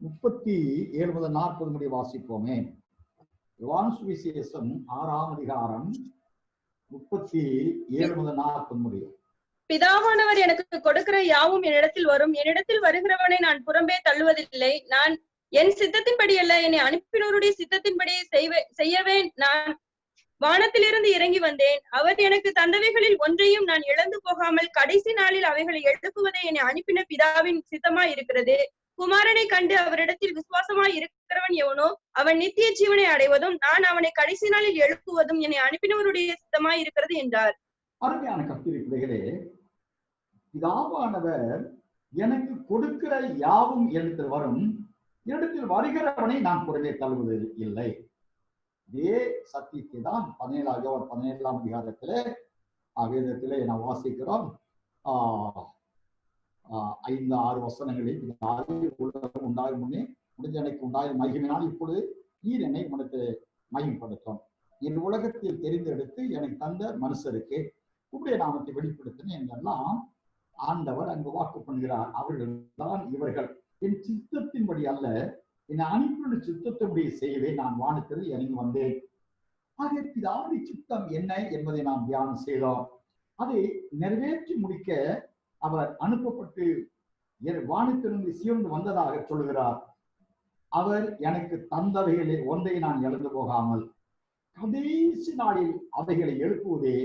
37-40 முடிய வாசிப்போமே. யோவான் சுவிசேஷம் 6ஆம் அதிகாரம் 37-40 முடியும். பிதாவானவர் எனக்கு கொடுக்கிற யாவும் என்னிடத்தில் வரும், என்னிடத்தில் வருகிறவனை நான் புறம்பே தள்ளுவதில்லை. நான் என் சித்தத்தின்படி அல்ல, என்னை அனுப்பினோருடைய சித்தத்தின்படி செய்யவே நான் வானத்திலிருந்து இறங்கி வந்தேன். அவர் எனக்கு தந்தவைகளில் ஒன்றையும் நான் இழந்து போகாமல் கடைசி நாளில் அவைகளை எழுப்புவதே என்னை அனுப்பின பிதாவின் சித்தமாய் இருக்கிறது. குமாரனை கண்டு அவரிடத்தில் விசுவாசமாய் இருக்கிறவன் எவனோ அவன் நித்திய ஜீவனை அடைவதும் நான் அவனை கடைசி நாளில் எழுப்புவதும் என்னை அனுப்பினவருடைய சித்தமாய் இருக்கிறது என்றார். அருமையான கர்த்தருடைய பிள்ளைகளே, பிதாவானவர் எனக்கு கொடுக்கிற யாவும் என்னிடத்தில் வரும், என்னிடத்தில் வருகிறவனை நான் புறவே தள்ளுவது இல்லை. இதே சத்தியத்தை தான் 17ஆம் அதிகாரத்திலே வேதத்திலே நான் வாசிக்கிறோம். 5-6 வசனங்களில் உலகம் உண்டாகும் முன்னே முடிஞ்ச எனக்கு உண்டாய மகிமையினால் இப்பொழுது நீர் என்னை உனக்கு மகிமைப்படுத்தும். என் உலகத்தில் தெரிந்தெடுத்து எனக்கு தந்த மனுஷருக்கு உடைய நாமத்தை வெளிப்படுத்தின என்றெல்லாம் ஆண்டவர் அங்கு வாக்கு பண்ணுகிறார். அவர்கள் தான் இவர்கள். என் சித்தத்தின்படி அல்ல, என்னை அனுப்பின சித்தத்தின்படி செய்யவே நான் வானத்தில் இறங்கி வந்தேன். ஆகிய பிதாவுடைய சித்தம் என்ன என்பதை நாம் தியானம் செய்தோம். அதை நிறைவேற்றி முடிக்க அவர் அனுப்பப்பட்டு வானத்திலிருந்து சிவந்து வந்ததாக சொல்லுகிறார். அவர் எனக்கு தந்தவைகளை ஒன்றை நான் இழந்து போகாமல் கடைசி நாளில் அவைகளை எழுப்புவதே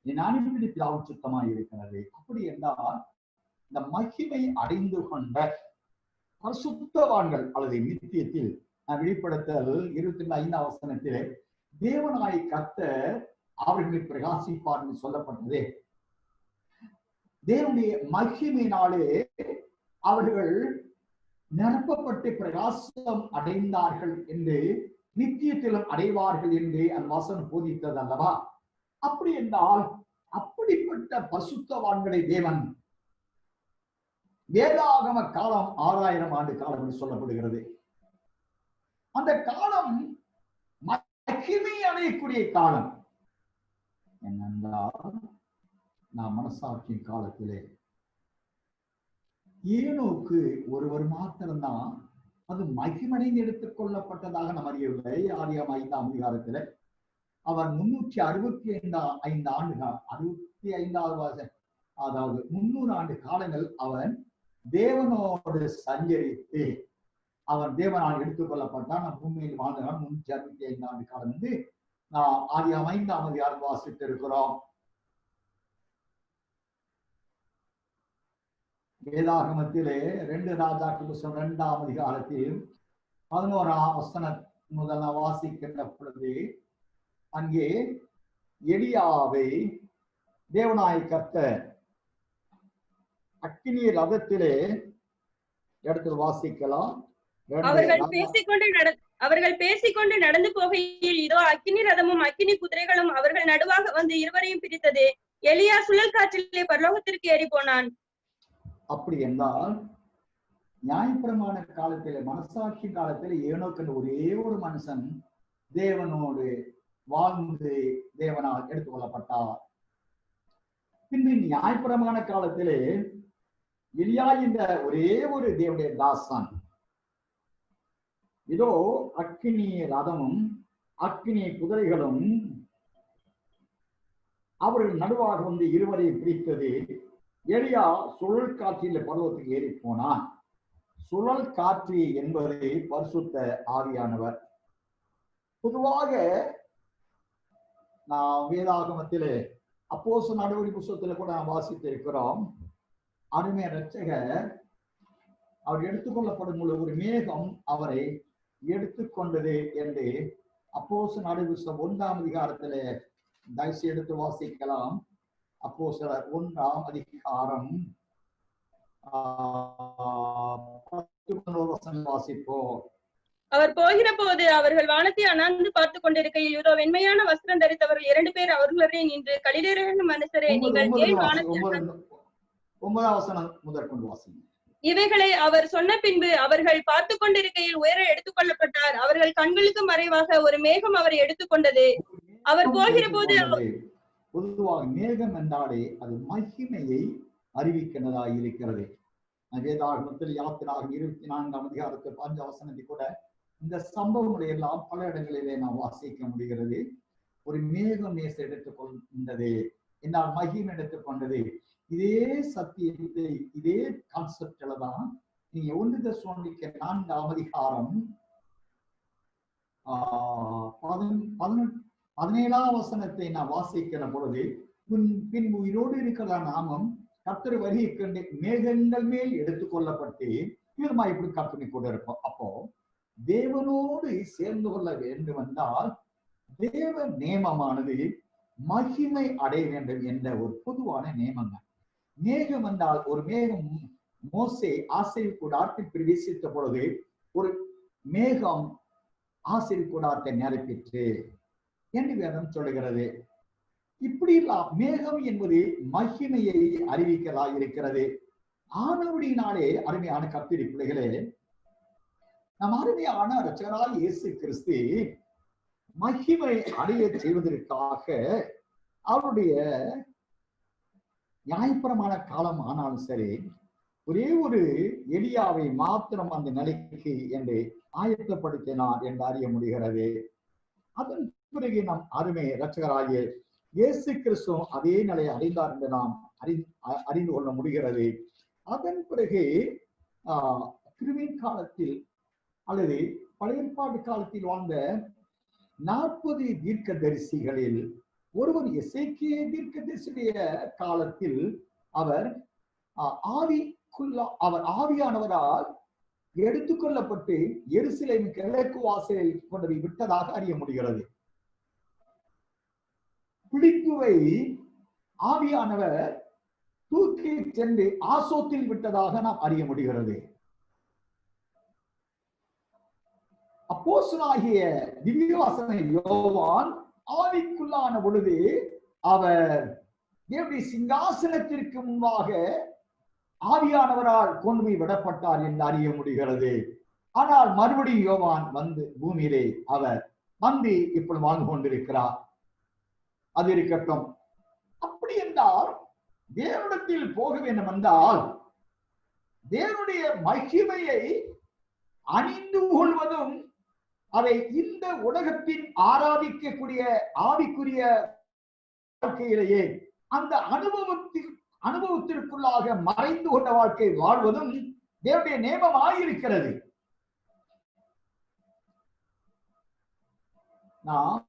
என் அனுப்பின பிதாவின் சித்தமாய் இருக்கிறது. அப்படி என்றால் இந்த மகிமை அடைந்து கொண்ட பரிசுத்தவான்கள் அல்லது நித்தியத்தில் வெளிப்படுத்தல் 25 வசனத்திலே தேவனாய் கர்த்தர் அவர்களை பிரகாசிப்பார் என்று சொல்லப்பட்டது. தேவனுடைய மகிமையினாலே அவர்கள் நிரப்பப்பட்டு பிரகாசம் அடைந்தார்கள் என்று, நித்தியத்திலும் அடைவார்கள் என்று அந்த வசனம் போதித்தது அல்லவா? அப்படி என்றால் அப்படிப்பட்ட பரிசுத்தவான்களை தேவன் வேதாகம காலம் 6000 ஆண்டு காலம் என்று சொல்லப்படுகிறது. அந்த காலம் மகிமை அடையக்கூடிய காலம். என்னென்றால் நாம் மனசாட்சியின் காலத்திலே ஏனோக்கு ஒருவர் மாத்திரம்தான் அது மகிமடைந்து எடுத்துக் கொள்ளப்பட்டதாக நாம் அறியவில்லை. ஆதியாகமம் 5ஆம் அதிகாரத்திலே அவர் 365 ஆண்டுகள் 65வது அதாவது 300 ஆண்டு காலங்கள் அவன் தேவனோடு சஞ்சரித்து அவன் தேவனால் எடுத்துக் கொள்ளப்பட்டான். பூமியில் வாழ்ந்தான் 365 ஆண்டு காலம் என்று நாம் ஆதியாகமம் 5ஆம் அதிகாரம் வாசித்து இருக்கிறோம். வேதாகமத்திலே 2 ராஜாக்கள் புத்தகம் 2ஆம் அதிகாரத்தில் 11ஆம் வசனம் முதல் வாசிக்கின்ற பொழுது அங்கே எலியாவை தேவனாய் கர்த்தர் அக்கினி ரதத்திலே இடத்தில் வாசிக்கலாம். அவர்கள் பேசிக்கொண்டு நடந்து போகையில் இதோ அக்கினி ரதமும் அக்கினி குதிரைகளும் அவர்கள் நடுவாக வந்து இருவரையும் பிரித்தது. எலியா சுழல் காற்றிலே பரலோகத்திற்கு ஏறி போனான். அப்படி என்றால் நியாயப்பிரமாண காலத்திலே மனசாட்சி காலத்திலே ஏனோக்கு ஒரே ஒரு மனுஷன் தேவனோடு வாழ்ந்து தேவனால் எடுத்துக் கொள்ளப்பட்டார். பின்பு நியாயப்பிரமாண காலத்திலே எலியா என்ற ஒரே ஒரு தேவனுடைய தாசன் இதோ அக்கினி ரதமும் அக்கினி குதிரைகளும் அவர்கள் நடுவாக வந்து இருவரை பிரித்தது. எலியா சுழல் காற்றில் பர்வத்துக்கு ஏறி போனான். சுழல் காற்று என்பது பரிசுத்த ஆவியானவர். பொதுவாக நாம் வேதாகமத்திலே அப்போஸ்தலர் நடவடிக்கை புத்தகத்திலே கூட நாம் வாசித்து இருக்கிறோம். அருமை இரட்சகர் அவர் எடுத்துக்கொள்ளப்படும் பொழுது ஒரு மேகம் அவரை எடுத்துக்கொண்டது என்று அப்போஸ்தலர் நடவடிக்கை புத்தகம் 1ஆம் அதிகாரத்திலே தயவுசெய்து எடுத்து வாசிக்கலாம். அப்போஸ்தலர் 1ஆம் அதிகாரம் 11 வசனம் வாசிப்போம். அவர் போகிற போது அவர்கள் வானத்தை அண்ணாந்து பார்த்து கொண்டிருக்கையில் இதோ வெண்மையான வஸ்திரம் தரித்தவர்கள் 2 பேர் அவர்களுடைய நின்று கலிலேயரான மனுஷரே நீங்கள் ஏன் வானத்தில் இவைகளை அவர் சொன்ன பின்பு அவர்கள் பார்த்து கொண்டிருக்கையில் உயர எடுத்துக் கொள்ளப்பட்டார். அவர்கள் கண்களுக்கு மறைவாக ஒரு மேகம் அவரை எடுத்துக்கொண்டது. அவர் போகிற போது பொதுவாக மேகம் என்றாலே அது மகிமையை அறிவிக்கிறதாக இருக்கிறது. வேதாகமத்தில் யாத்திராகமம் 24ஆம் அதிகாரத்தில் 5 வசனத்தை கூட இந்த சம்பவங்களை எல்லாம் பல இடங்களிலே நாம் வாசிக்க முடிகிறது. ஒரு மேகம் நேச எடுத்துக்கொண்டது என்னால் மகிமை எடுத்துக்கொண்டது. இதே சத்தியத்தை இதே கான்செப்ட்ல தான் நீங்க 1 தெசலோனிக்கேயர் 4ஆம் அதிகாரம் 17ஆம் வசனத்தை நான் வாசிக்கிற பொழுது பின் உயிரோடு இருக்கிற நாமம் கர்த்தர் வருகை கண்டு மேகங்கள் மேல் எடுத்துக்கொள்ளப்பட்டு இவருமா இப்படி கற்பனை கூட இருப்போம். அப்போ தேவனோடு சேர்ந்து கொள்ள வேண்டும் என்றால் தேவ நேமமானது மகிமை அடைய வேண்டும் என்ற ஒரு பொதுவான நேமங்கள். மேகம் என்றால் ஒரு மேகம் மோசே ஆசரிப்பு கூடாரத்தில் பிரவேசித்த பொழுது ஒரு மேகம் ஆசரிப்பு கூடாரத்தை நிரப்பிற்று என்று வேதம் சொல்லுகிறது. இப்படி மேகம் என்பது மகிமையை அறிவிக்கிறதா இருக்கிறது. ஆனவடினாலே அருமையான கர்த்தருடைய பிள்ளைகளே, நம் அருமையான இரட்சகராகிய இயேசு கிறிஸ்து மகிமை அடைய செய்வதற்காக அவருடைய நியாயப்பிரமாண காலம் ஆனாலும் சரி ஒரே ஒரு எலியாவை மாத்திரம் அந்த நிலைக்கு என்று ஆயத்தப்படுத்தினார் என்று அறிய முடிகிறது. அதன் பிறகு நம் அருமை இரட்சகராகிய இயேசு கிறிஸ்து அதே நிலையை அடைந்தார் என்று நாம் அறிந்து கொள்ள முடிகிறது. அதன் பிறகு கிருமின் காலத்தில் அல்லது பழைய ஏற்பாட்டு காலத்தில் வாழ்ந்த 40 தீர்க்க தரிசிகளில் ஒருவர் எசேக்கியா தீர்க்க தரிசியுடைய காலத்தில் அவர் அவர் ஆவியானவரால் எடுத்துக்கொள்ளப்பட்டு எருசலேம் கிழக்கு வாசலில் கொண்டு போய் விட்டதாக அறிய முடிகிறது. பிலிப்புவை ஆவியானவர் தூக்கி சென்று ஆசோத்தில் விட்டதாக நாம் அறிய முடிகிறது. அப்போஸ்தலனாகிய திவ்யவாசனை யோவான் ஆவிக்குள்ளான பொழுது அவர் தேவனுடைய சிங்காசனத்திற்கு முன்பாக ஆவியானவரால் கொண்டு போய் விடப்பட்டார் என்று அறிய முடிகிறது. ஆனால் மறுபடியும் யோவான் வந்து பூமியிலே அவர் வந்து இப்பொழுது வாழ்ந்து கொண்டிருக்கிறார். அது இருக்கட்டும். அப்படி என்றால் தேவனிடத்தில் போக வேண்டும் என்றால் தேவனுடைய மகிமையை அணிந்து கொள்வதும் அதை இந்த உலகத்தின் ஆராதிக்கக்கூடிய ஆவிக்குரிய வாழ்க்கையிலேயே அந்த அனுபவத்திற்குள்ளாக மறைந்து கொண்ட வாழ்க்கை வாழ்வதும் தேவனுடைய நேமமாயிருக்கிறது. நாம்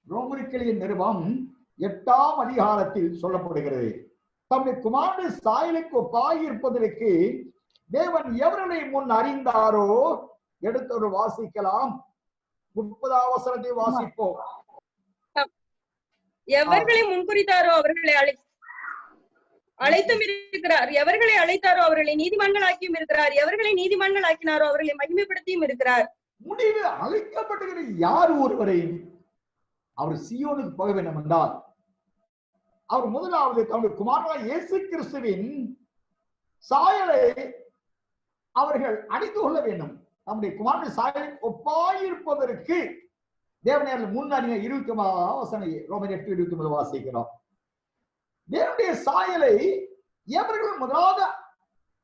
ரோமர்களின் நிருபம் 8ஆம் அதிகாரத்தில் சொல்லப்படுகிறது. தம்முடைய குமாரனுடைய சாயலுக்கு ஒப்பாயிருப்பதற்கு தேவன் எவர்களை முன் அறிந்தாரோ எடுத்தொரு வாசிக்கலாம். 30ஆம் வசனத்தை வாசிப்போம். எவர்களை முன்குறித்தாரோ அவர்களை அழைத்தும் இருக்கிறார். எவர்களை அழைத்தாரோ அவர்களை நீதிமான்களாக்கியும் இருக்கிறார். எவர்களை நீதிமான்கள் ஆக்கினாரோ அவர்களை மகிமைப்படுத்தியும் இருக்கிறார். முடிவு அழைக்கப்பட்டுகிற யார் ஒருவரை அவர் சீயோனுக்கு போக வேண்டும் என்றால் அவர் முதலாவது தம்முடைய குமாரனாகிய இயேசு கிறிஸ்துவின் சாயலை அவர்கள் அணிந்து கொள்ள வேண்டும். நம்முடைய குமாரனுடைய சாயலை ஒப்பாயிருப்பதற்கு தேவனையர்கள் முன்னறிய 29ஆம் வசனம் ரோமர் 8:29 வாசிக்கிறோம். தேவனுடைய சாயலை எவர்கள் முதலாவது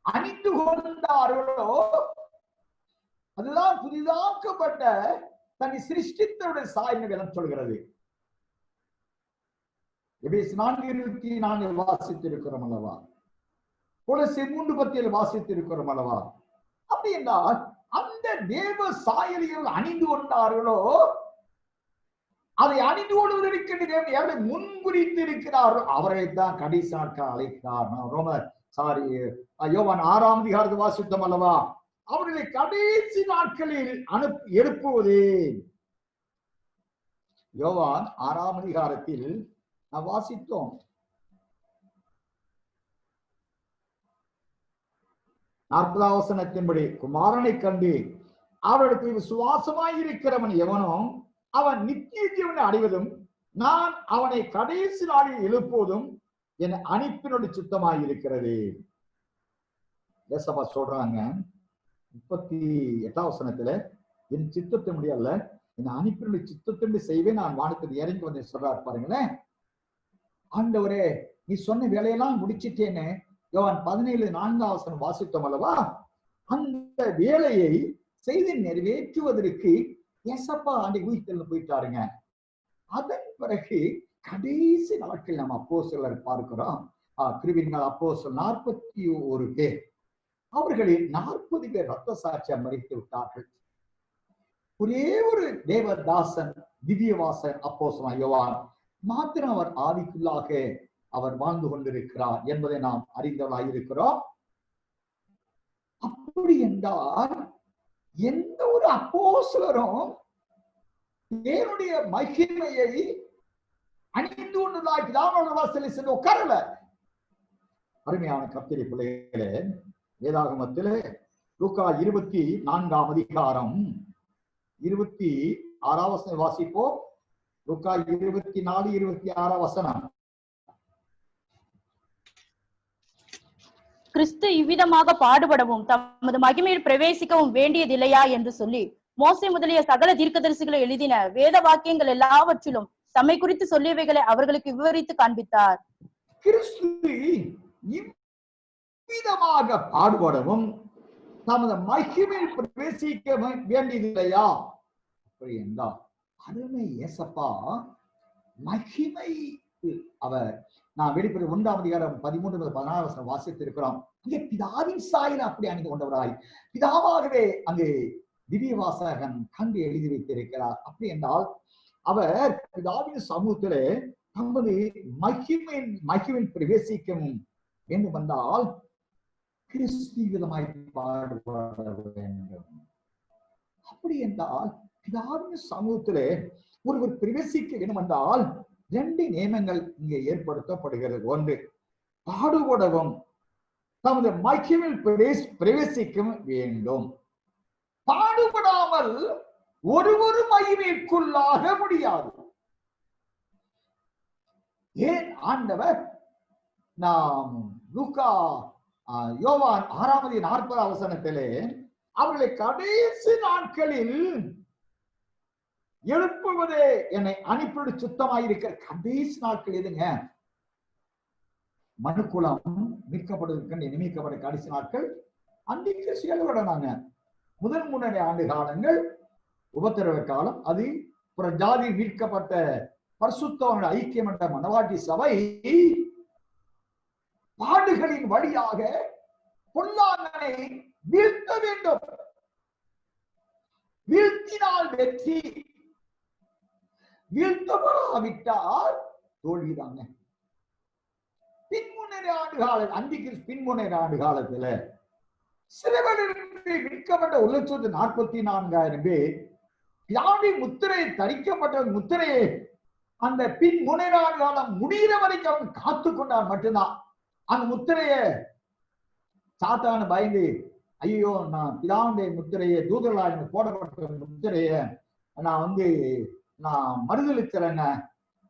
அணிந்து கொண்டார்களோ அதுதான் புதிதாக்கப்பட்ட தன்னை சிருஷ்டித்தவருடைய சாயல் வேதம் சொல்கிறது. எபேசியர் 4:24 வாசித்திருக்கிறோம் அல்லவா? கொலோசியர் 3:10 வாசித்திருக்கிறோம் அல்லவா? அப்படி என்றால் அந்த தேவ சாயலிகள் அணிந்து கொண்டார்களோ அதை அணிந்து கொள்வதற்கு தேவன் எவரை முன்குறித்து இருக்கிறாரோ அவரை தான் கடைசி நாட்கள் அழைக்கிறார். யோவான் 6ஆம் அதிகாரத்தை வாசித்தோம் அல்லவா? அவர்களை கடைசி நாட்களில் எழுப்புவது யோவான் 6ஆம் அதிகாரத்தில் நாம் வாசித்தோம். 40ஆம் வசனத்தின்படி குமாரனை கண்டு அவரிடத்தில் விசுவாசமாயிருக்கிறவன் எவனோ அவன் நித்திய ஜீவனை அடைவதும் நான் அவனை கடைசி நாளில் எழுப்புவதும் என் அனுப்பினுடைய சித்தமாயிருக்கிறது. ஏசப்பா சொல்றாங்க 38ஆம் வசனத்துல என் சித்தத்தினுடைய அல்ல என் அனுப்பினுடைய சித்தத்தினுடைய செய்வே நான் வானத்தில் இறங்கி வந்து சொல்றாரு பாருங்களேன். ஆண்டவரே நீ சொன்ன வேலையெல்லாம் முடிச்சிட்டேன்னு யோவான் 17:4ஆம் வசனம் வாசித்தோம் அல்லவா? அந்த வேலையை செய்து நிறைவேற்றுவதற்கு ஏசப்பா ஆண்டை உயிர்த்தெழுந்து போயிட்டாருங்க. அதன் பிறகு கடைசி நாட்கள் நம்ம அப்போஸ்தலர் பார்க்கிறோம். கிறிஸ்துவின் அப்போஸ்தலர் 41 பேர். அவர்களில் 40 பேர் ரத்த சாட்சியம் மரித்து விட்டார்கள். ஒரே ஒரு தேவதாசன் திவ்யவாசன் அப்போஸ்தலன் யோவான் மாத்திரம் அவர் ஆவிக்குள்ளாக அவர் வாழ்ந்து கொண்டிருக்கிறார் என்பதை நாம் அறிந்தவர்களாக இருக்கிறோம். அப்படி என்றால் எந்த ஒரு அப்போஸ்தலரும் தேவனுடைய மகிமையை அணிந்து கொண்டதாக்கி சென்று உட்காரல. அருமையான கர்த்தருடைய பிள்ளைகளே, வேதாகமத்திலே லூக்கா 24ஆம் அதிகாரம் 26ஆம் வசனம் வாசிப்போம். லூக்கா 24:26ஆம் வசனம். கிறிஸ்து இவ்விதமாக பாடுபடவும் தமது மகிமையில் பிரவேசிக்கவும் வேண்டியதில்லையா என்று சொல்லி மோசே முதலிய சகல தீர்க்கதரிசிகளை எழுதின வேத வாக்கியங்கள் எல்லாவற்றிலும் தம்மை குறித்து சொல்லியவைகளை அவர்களுக்கு விவரித்து காண்பித்தார். கிறிஸ்து இவ்விதமாக பாடுபடவும் தமது மகிமையில் பிரவேசிக்க வேண்டியதில்லையா? அப்படி என்றால் அருமை ஏசப்பா மகிமை அவர் நான் வெளிப்படை 1ஆம் அதிகாரம் 13-16 வாசித்திருக்கிறோம். இங்கே பிதாவின் சாயல் அப்படி அணிந்து கொண்டவராய் பிதாவாகவே அங்கு திவ்ய வாசகன் கண்டு எழுதி வைத்திருக்கிறார். அப்படி என்றால் அவர் பிதாவின் சமூகத்திலே தமது மகிமையின் பிரவேசிக்கவும் என்று வந்தால் கிறிஸ்தீவிதமாய் பாடுபட வேண்டும். அப்படி என்றால் பிதாவின் சமூகத்திலே ஒருவர் பிரவேசிக்க வேண்டும் என்றால் 2 நியமங்கள் இங்கே ஏற்படுத்தப்படுகிறது. ஒன்று, பாடுபடவும் தமது மகிமையில் பிரவேசிக்கவும் வேண்டும். பாடுபடாமல் ஒருவரு மகிமைக்குள்ளாக முடியாது. ஏன் ஆண்டவர் நாம் லூக்கா யோவான் 6:40 அவர்களை கடைசி நாட்களில் எழுப்புவதே என்னை அனுப்பிவிட சுத்தமாயிருக்கிற கடைசி நாட்கள் எதுங்க? மனுக்குலம் மீட்கப்படுவதற்கு நியமிக்கப்பட்ட கடைசி நாட்கள் அன்றைக்கு செயல்படனாங்க. முதல் 3 ஆண்டு காலங்கள் உபத்திரவ காலம். அது ஜாதி மீட்கப்பட்ட பரிசுத்தவர்கள் ஐக்கியம் என்ற மனவாட்டி சபை பாடுகளின் வழியாக பொல்லாங்கனை வீழ்த்த வேண்டும். வீழ்த்தினால் வெற்றி, வீழ்த்தப்படாவிட்டால் தோல்விதாங்க. பின்முன்னேற ஆண்டு காலம் அன்றைக்கு பின்முன்னேற ஆண்டு காலத்துல சிறுவனிலிருந்து விற்கப்பட்ட 1,44,000 பேர் யாருடைய முத்திரை தரிக்கப்பட்ட முத்திரையை அந்த பின் முனைராண்டு காலம் முடிகிற வரைக்கும் அவன் காத்து கொண்டான் மட்டும்தான். அந்த முத்திரைய சாத்தான பயந்து, ஐயோ நான் பிதாவுடைய முத்திரையை தூதர்களால் போடப்பட்ட முத்திரைய நான் மறுதளிக்கிறேங்க,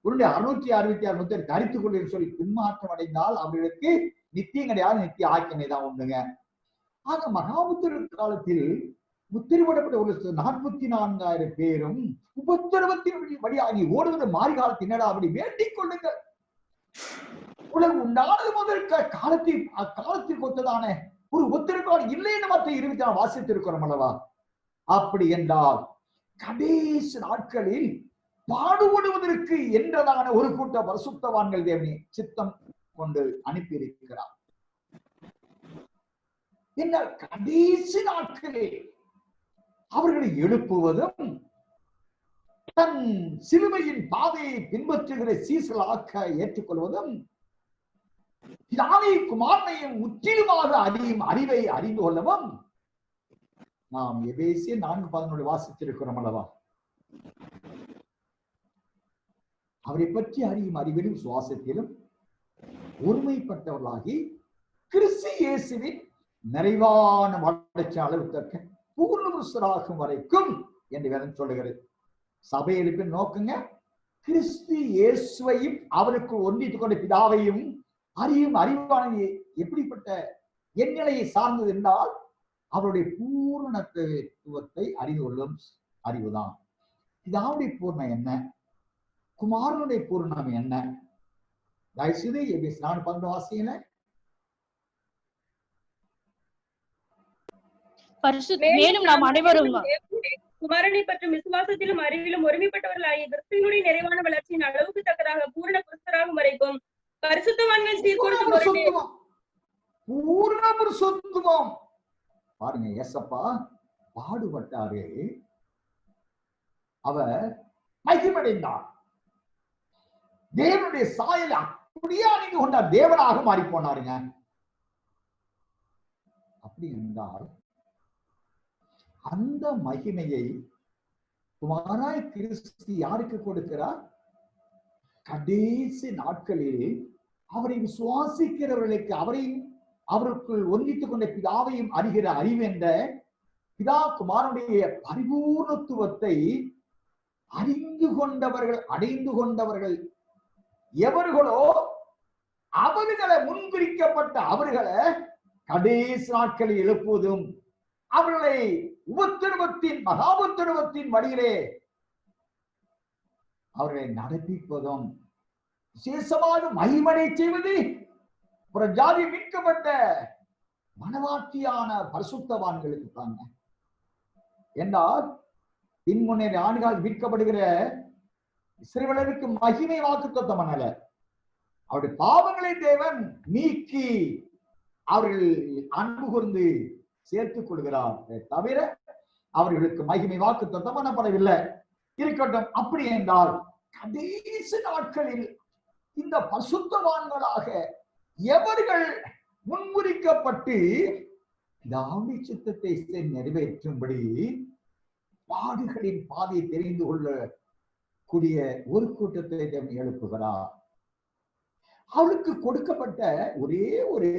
உன்னுடைய 666 முத்திரை தரித்துக் கொள்ளுன்னு சொல்லி பின்மாற்றம் அடைந்தால் அவர்களுக்கு நித்தியம் கிடையாது, நித்திய ஆக்கினை தான் உண்டுங்க. ஆக மகாமுத்திர காலத்தில் முத்திரைப்படப்பட்ட 1,44,000 பேரும் உபத்திரவத்தின் வழியாகி ஓடுவது மாறி காலத்தினடா அப்படி வேண்டிக் கொள்ளுங்கள். உலகம் உண்டானது முதல் அக்காலத்திற்கு ஒத்ததான ஒரு உத்திரக்காலம் இல்லைன்னு மற்ற 24 வாசித்திருக்கிறோம் அல்லவா? அப்படி என்றால் கடைசி நாட்களில் பாடுபடுவதற்கு என்றதான ஒரு கூட்ட பரிசுத்தவான்கள் தேவனை சித்தம் கொண்டு அனுப்பியிருக்கிறார். என்ன கடைசி நாட்களில் அவர்களை எழுப்புவதும் தன் சிலுவையின் பாதையை பின்பற்றுகிற சீசலாக்க ஏற்றுக்கொள்வதும் பிதாவை குமாரனையும் முற்றிலுமாக அறிவை அறிந்து கொள்ளவும் நாம் எபேசியர் 4:11 வாசித்திருக்கிறோம் அல்லவா? அவரை பற்றி அறியும் அறிவிலும் சுவாசத்திலும் ஒருமைப்பட்டவர்களாகி கிறிஸ்து இயேசுவின் நிறைவான வளர்ச்சி அளவு தக்க பூர்ண புருஷராகும் வரைக்கும் என்று வேதம் சொல்லுகிறது. சபை எழுப்பின் நோக்குங்க, கிறிஸ்து இயேசுவையும் அவருக்கு ஒன்றித்துக் கொண்ட பிதாவையும் அறியும் அறிவான எப்படிப்பட்ட எந்நிலையை சார்ந்தது என்றால் அவருடைய பூரணத்துவத்தை அறிந்து கொள்ளும் அறிவுதான். பிதாவுடைய பூர்ணம் என்ன, குமாரனுடைய பூர்ணம் என்ன? தயவுசெய்து எபேசியர் 4:12 வாசியல. மேலும் நாம் அனைவரும் குமாரனை பற்றும் விசுவாசத்திலும் அறிவிலும் ஒருமைப்பட்டவர்களாகிய கிறிஸ்துவினுடைய நிறைவான வளர்ச்சியின் அளவுக்கு தக்கதாக பூரண புருஷராகும் வரைக்கும் பரிசுத்தவான்கள் சீர்கொள்ளும் பூரண புருஷத்துவம். பாருங்க, ஏசப்பா பாடுபட்டாரு, அவர் மகிமடைந்தார், தேவனுடைய சாயலை அப்படியே அணிந்து கொண்டார், தேவனாக மாறி போனாருங்க. அப்படி என்றால் அந்த மகிமையை குமாராய் கிறிஸ்து யாருக்கு கொடுக்கிறார்? கடைசி நாட்களில் அவரை விசுவாசிக்கிறவர்களுக்கு, அவருக்குள் ஒன்றித்துக் கொண்ட பிதாவையும் அறிகிற அறிவு என்ற பிதா குமாரனுடைய பரிபூர்ணத்துவத்தை அறிந்து கொண்டவர்கள், அடைந்து கொண்டவர்கள் எவர்களோ அவர்களை முன்குறிக்கப்பட்ட அவர்களை கடைசி நாட்களில் எழுப்புவதும் அவர்களை உபத்திரவத்தின் மகாபத்திரவத்தின் வழியிலே அவர்களை நடப்பிப்பதும் விசேஷமாக மகிமடை செய்வது ஒரு ஜாதி மீட்கப்பட்ட மனவாட்டியான பரிசுத்தவான்களுக்கு தாங்க. என்றால் பின்முன்னேற ஆண்டுகால் மீட்கப்படுகிற சிறுவர்களுக்கு மகிமை வாக்குத்தத்தம் அல்ல, அவருடைய பாவங்களை தேவன் நீக்கி அவர்கள் அன்பு கூர்ந்து சேர்த்துக் கொள்கிறார் தவிர அவர்களுக்கு மகிமை வாக்குத்தத்தம் பண்ணப்படவில்லை. இருக்கட்டும். அப்படி என்றால் கடைசி நாட்களில் இந்த பரிசுத்தவான்களாக எவர்கள் முன்குறிக்கப்பட்டு பிதாவுடைய சித்தத்தை நிறைவேற்றும்படி பாடுகளின் பாதையை தெரிந்து கொள்ள கூடிய ஒரு கூட்டத்தை தேவன் எழுப்புகிறார். அவளுக்கு கொடுக்கப்பட்ட ஒரே ஒரு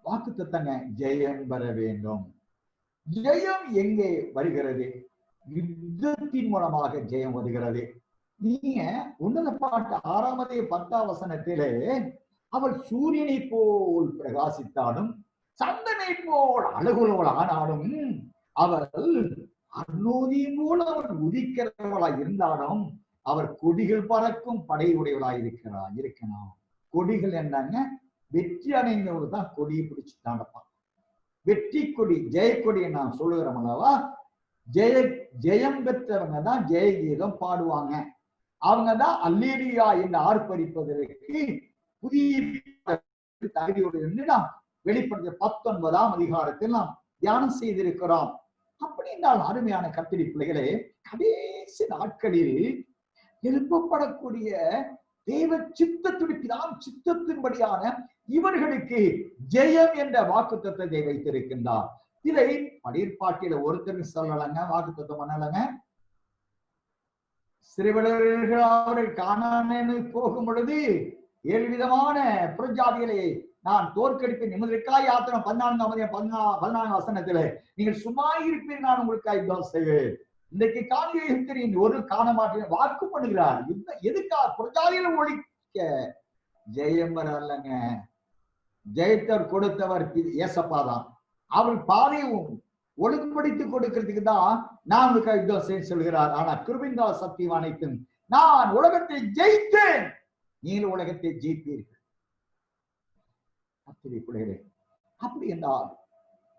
வாக்குத்தத்தங்க, ஜெயம் பெற வேண்டும். ஜெயம் எங்கே வருகிறது? யுத்தத்தின் மூலமாக ஜெயம் வருகிறது. நீங்க உன்னத பாட்டு 6:10 அவள் சூரியனை போல் பிரகாசித்தாலும் சந்தனை போல் அழகுள்ளவள் ஆனாலும் அவள் அருணோதியின் போல் அவள் உதிக்கிறவளாய் இருந்தாலும் அவர் கொடிகள் பறக்கும் படையுடையவளாய் இருக்கணும். கொடிகள் என்னங்க? வெற்றி அடைந்தவர்கள் தான் கொடியை பிடிச்சுட்டான். வெற்றி கொடி, ஜெயக்கொடி நான் சொல்லுகிறோம் அல்லவா? ஜெயம் பெற்றவங்க தான் ஜெய கீதம் பாடுவாங்க. அவங்கதான் அல்லேலூயா என்று ஆர்ப்பரிப்பதற்கு புதிய தகுதியோடு நாம் வெளிப்படுத்த 19ஆம் அதிகாரத்தில் நாம் தியானம் செய்திருக்கிறோம். அப்படி என்றால் அருமையான கர்த்தருடைய பிள்ளைகளே, கடைசி நாட்களில் எழுப்பப்படக்கூடிய தேவ சித்தத்தின்படியான இவர்களுக்கு ஜெயம் என்ற வாக்குத்தத்தத்தை வைத்திருக்கின்றார். இதை படைப்பாட்டியில ஒருத்தருக்கு சொல்லலங்க, வாக்குத்தத்தம் பண்ணலங்க. சிறுவர்கள் அவர்கள் கானானுக்கு போகும் பொழுது 7 விதமான புறஜாதிகளை நான் தோற்கடிப்பேன், நிமிடக்காய் யாத்திரம் 14 வசனத்திலே நீங்கள் சும்மா இருப்பீர்கள், நான் உங்களுக்காக யுத்தம் செய்வேன். இன்றைக்கு காண்கிறேன் ஒரு காண மாட்டேன் வாக்கு பண்ணுகிறார். எதுக்கா? புறஜாதிகளை ஒழிக்க. ஜெயம் வர அல்லங்க, ஜெயத்தவர் கொடுத்தவர் ஏசப்பா தான். அவர் பாதையும் ஒழுங்குபடுத்தி கொடுக்கிறதுக்கு தான் நான் உங்களுக்கு யுத்தம் செய்ய சொல்கிறார். ஆனா கிருபையின் சத்தியம் அனைத்தும், நான் உலகத்தை ஜெயித்தேன், நீங்கள் உலகத்தை ஜெயிப்பீர்கள். அப்படி என்றால்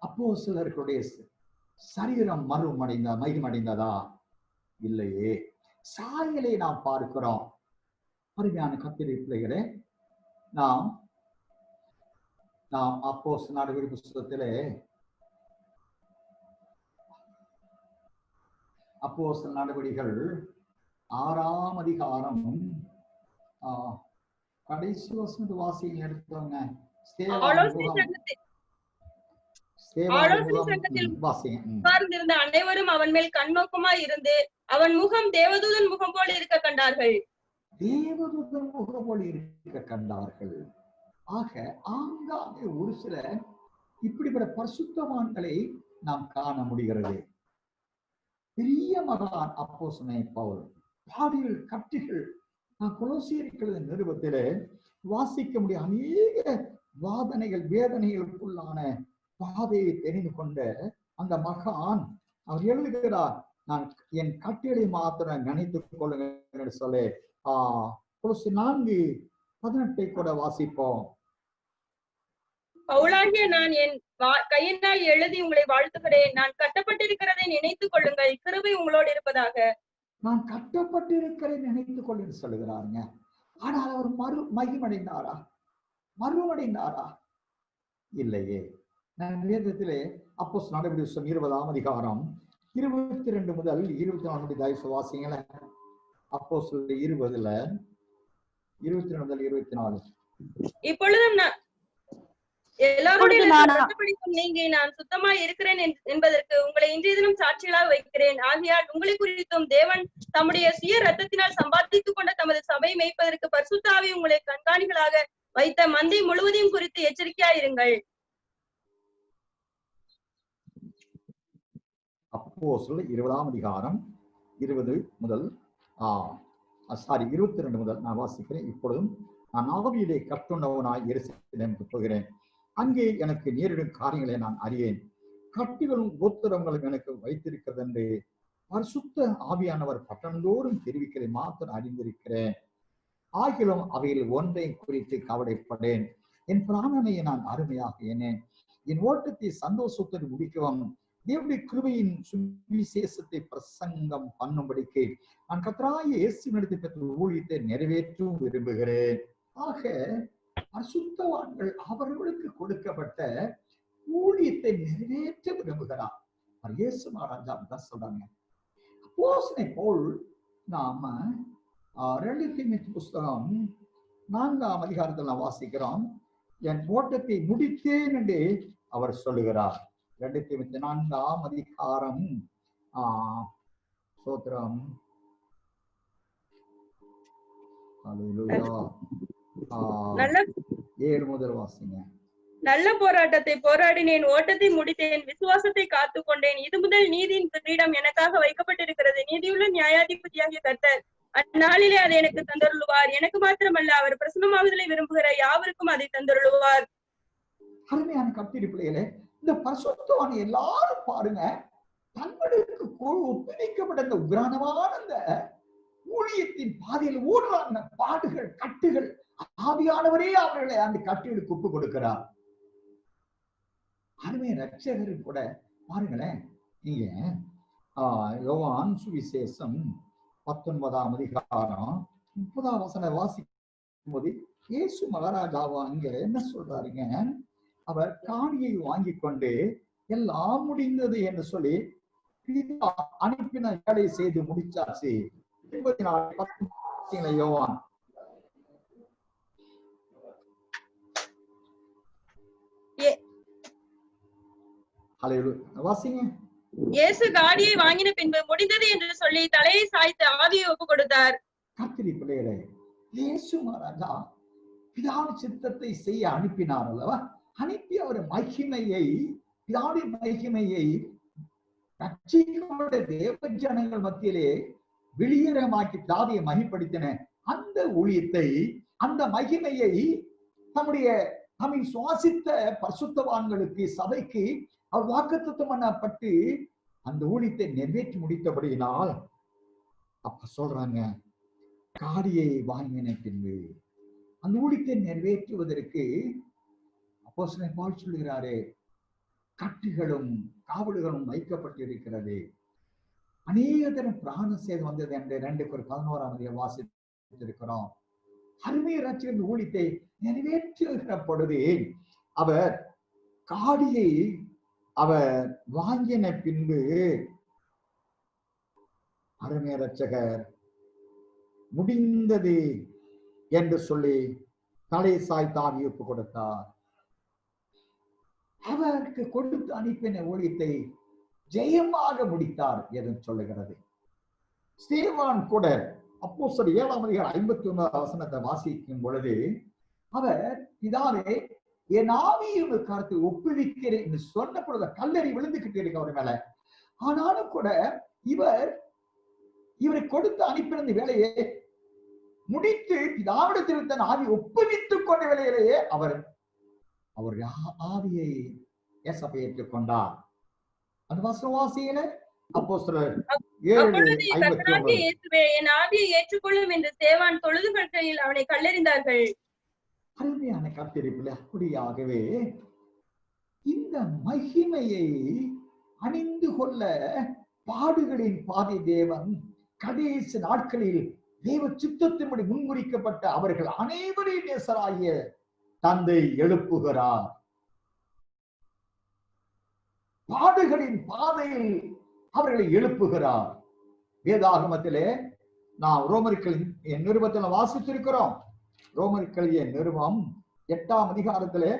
அப்போஸ்தலர்களுடைய சரீரம் மகிமடைந்ததா? இல்லையே. சாயலை நாம் பார்க்கிறோம். அருமையான கர்த்தருடைய பிள்ளைகளே, நாம் அப்போஸ்தலர் நடவடிக்கை புத்தகத்திலே அப்போஸ்தலர் நடவடிக்கைகள் 6ஆம் அதிகாரம் கடைசி வசனத்து வாசியை எடுத்தவங்க அனைவரும் அவன் மேல் கண்ணோக்கமா இருந்து அவன் முகம் தேவதூதன் முகம் போல இருக்க கண்டார்கள். தேவதூதன் முகம் போல இருக்க கண்டார்கள். ஆக ஆங்காங்கே ஒரு சில இப்படிப்பட்ட பரிசுத்தவான்களை நாம் காண முடிகிறது. பெரிய மகான் அப்போஸ்தலன் பவுல், பாடிகள் கட்டுகள், நான் கொலோசியர் நிருபத்திலே வாசிக்க முடிய அநேக வாதனைகள் வேதனைகளுக்குள்ளான பாதையை தெரிந்து கொண்ட அந்த மகான் அவர் எழுதுகிறார், நான் என் கட்டளை மாத்திரம் நினைத்துக் கொள்ளுங்க சொல்லி கொலோசியர் 4:18 கூட வாசிப்போம். பவுலாகிய நான் என் கையினால் எழுதி உங்களை வாழ்த்துகிறேன். நான் கட்டப்பட்டிருக்கிறதை நினைத்துக் கொள்ளுங்கள், கிருபை உங்களோடு இருப்பதாக. நான் கட்டப்பட்டிருக்கிறேன் நினைத்துக் கொள்ளுன்னு சொல்லுகிறாருங்க. ஆனால் அவர் மறுமடைந்தாரா? இல்லையே. நான் வேதத்திலே அப்போஸ்தலர் நடவடிக்கை 20ஆம் அதிகாரம் 22 முதல் 24 தயவு வாசிங்கள. அப்போஸ்தலர் 20 22 முதல் 24. இப்பொழுதும் எல்லாருடைய நீங்கி நான் சுத்தமா இருக்கிறேன் என்பதற்கு உங்களை இன்றைய தினம் சாட்சிகளாக வைக்கிறேன். ஆகையால் உங்களை குறித்தும் தேவன் தம்முடைய சுய ரத்தத்தினால் சம்பாதித்துக் கொண்ட தமது சபை மேய்ப்பதற்கு பரிசுத்த ஆவி உங்களை கண்காணிகளாக வைத்த மந்தை முழுவதையும் குறித்து எச்சரிக்கையாயிருங்கள். அப்போஸ்தலர் 20ஆம் அதிகாரம் 22 முதல் நான் வாசிக்கிறேன். இப்பொழுதும் நான் ஆவியிலே கட்டுண்டவனாய் எருசலேமுக்கு போகிறேன். அங்கே எனக்கு நேரிடும் காரியங்களை நான் அறியேன். கட்டுகளும் கோத்திரங்களும் எனக்கு வைத்திருக்கிறது என்று பரிசுத்த ஆவியானவர் பட்டணந்தோறும் தெரிவிக்கிறதை மாத்திரம் அறிந்திருக்கிறேன். ஆகிலும் அவையில் ஒன்றை குறித்து கவலைப்படேன். என் பிராணனையை நான் அருமையாக எண்ணேன். என் ஓட்டத்தை சந்தோஷத்தோடு முடிக்கவும் தேவனுடைய கிருபையின் சுவிசேஷத்தை பிரசங்கம் பண்ணும்படிக்கு நான் கர்த்தராகிய இயேசுவினிடத்தை பெற்ற ஊழியத்தை நிறைவேற்றவும் விரும்புகிறேன். ஆக பரிசுத்தவான்கள் அவர்களுக்கு கொடுக்கப்பட்ட ஊழியத்தை நிறைவேற்ற விரும்புகிறார். இயேசு மகாராஜா தான் சொல்றாங்க. அப்போஸ்தலன் பவுல் நாம 2 தீமோத்தேயு புஸ்தகம் 4ஆம் அதிகாரத்தில் நாம் வாசிக்கிறோம். என் ஓட்டத்தை முடித்தேன் என்று அவர் சொல்லுகிறார். 2 தீமோத்தேயு 4ஆம் அதிகாரம் ஸ்தோத்திரம். ஹல்லேலூயா. 7 முதல் வாசிங்க. நல்ல போராட்டத்தை போராடினேன், ஓட்டத்தை முடித்தேன், விசுவாசத்தை காத்து கொண்டேன். இது முதல் நீதியின் கிரீடம் எனக்காக வைக்கப்பட்டிருக்கிறது. நீதியுள்ள நியாயாதிபதியாகிய கர்த்தர் அந்நாளிலே அதை எனக்கு தந்தருளுவார். எனக்கு மாத்திரமல்ல, அவர் பிரசன்னமாகுதலை விரும்புகிற யாவருக்கும் அதை தந்தருளுவார். அருமையான கர்த்தருடைய பிள்ளைகளே, இந்த பரிசுத்தவான் எல்லாரும் பாருங்க, தங்களுக்கு ஒப்புவிக்கப்பட்ட இந்த உக்ரானமான இந்த ஊழியத்தின் பாதையில் ஓடுறாங்க. பாடுகள், கட்டுகள், ஆவியானவரே அவர்களை அந்த கட்டுகளுக்கு ஒப்பு கொடுக்கிறார். அருமை ரட்சகர் கூட பாருங்களேன், நீங்க யோவான் சுவிசேஷம் 19ஆம் அதிகாரம் 30ஆம் வசனம் வாசிக்கும் போது இயேசு மகாராஜாவா அங்க என்ன சொல்றாருங்க, அவர் காணியை வாங்கி கொண்டு எல்லாம் முடிந்தது என்று சொல்லி அனுப்பின வேலை செய்து முடிச்சாச்சு. 24 யோவான் வாசிங்க. இயேசு காடியை வாங்கின பின்பு முடிந்தது என்று சொல்லி தலையை சாய்த்து ஆவியை ஒப்பு கொடுத்தார். கர்த்தருடைய பிள்ளைகளே, இயேசு மகாராஜா பிதாவின் சித்தத்தை செய்ய அனுப்பினார் அல்லவா? அனுப்பி அவர் மகிமையை, பிதாவின் மகிமையை ரட்சிக்கப்பட்ட தேவ ஜனங்கள் மத்தியிலே வெளியேறமாக்கி பிதாவியை மகிமைப்படுத்தின அந்த ஊழியத்தை, அந்த மகிமையை தம்மை சுவாசித்த பரிசுத்தவான்களுக்கு, சபைக்கு அவர் வாக்குத்தத்தம் பண்ணப்பட்டு அந்த ஊழியத்தை நிறைவேற்றி முடித்தபடியினால் அப்ப சொல்றாங்க, காடியை வாங்கின பின்பு அந்த ஊழியத்தை நிறைவேற்றுவதற்கு அப்போஸ்தலன் பவுல் சொல்லுகிறாரே, கட்டுகளும் காவல்களும் வைக்கப்பட்டிருக்கிறது. அநேக தரம் பிராண சேதம் வந்தது என்று 2 Corinthians வாசித்திருக்கிறோம். அருமை ரட்சகர் ஊழியத்தை நிறைவேற்றுகிற பொழுது அவர் காடியை அவர் வாங்கின பின்பு அருமை ரட்சகர் முடிந்தது என்று சொல்லி தலை சாய்த்து ஆவியை ஒப்பு கொடுத்தார். அவருக்கு கொடுத்து அனுப்பின ஊழியத்தை ஜெயமாக முடித்தார் என்று சொல்லுகிறது. ஸ்தேவான் கூட அப்போஸ்தலர் 7ஆம் அதிகாரம் 51ஆம் வசனத்தை வாசிக்கும் பொழுது அவர் பிதாவே என் ஆவியை கருத்து ஒப்புவிக்கிறேன் என்று சொன்ன பொழுது கல்லறி விழுந்துகிட்டு இருக்கு அவர் மேல. ஆனாலும் கூட இவரை கொடுத்து அனுப்பின வேலையை முடித்து பிதாவிடத்தில் தன் ஆவி ஒப்புவித்துக் கொண்ட வேலையிலேயே அவர் ஆவியை ஏசப்பேற்றுக் கொண்டார். அந்த வசனவாசியில அப்போஸ்தலர் 7:59 என் ஆவியை ஏற்றுக்கொள்ளும் என்று ஸ்தேவான் தொழுது படுக்கையில் அவனை கல்லெறிந்தார்கள். அருமையான கர்த்தரிப்பில் அப்படியாகவே இந்த மகிமையை அணிந்து கொள்ள பாடுகளின் பாதை தேவன் கடைசி நாட்களில் தேவ சித்தத்தின்படி முன்குறிக்கப்பட்ட அவர்கள் அனைவரையும் நேசராகிய தந்தை எழுப்புகிறார். பாடுகளின் பாதையில் அவர்களை எழுப்புகிறார். வேதாகமத்திலே நாம் ரோமர்களின் நிருபத்தில் வாசித்திருக்கிறோம். ரோமர்களின் நிருபம் 8ஆம் அதிகாரத்திலே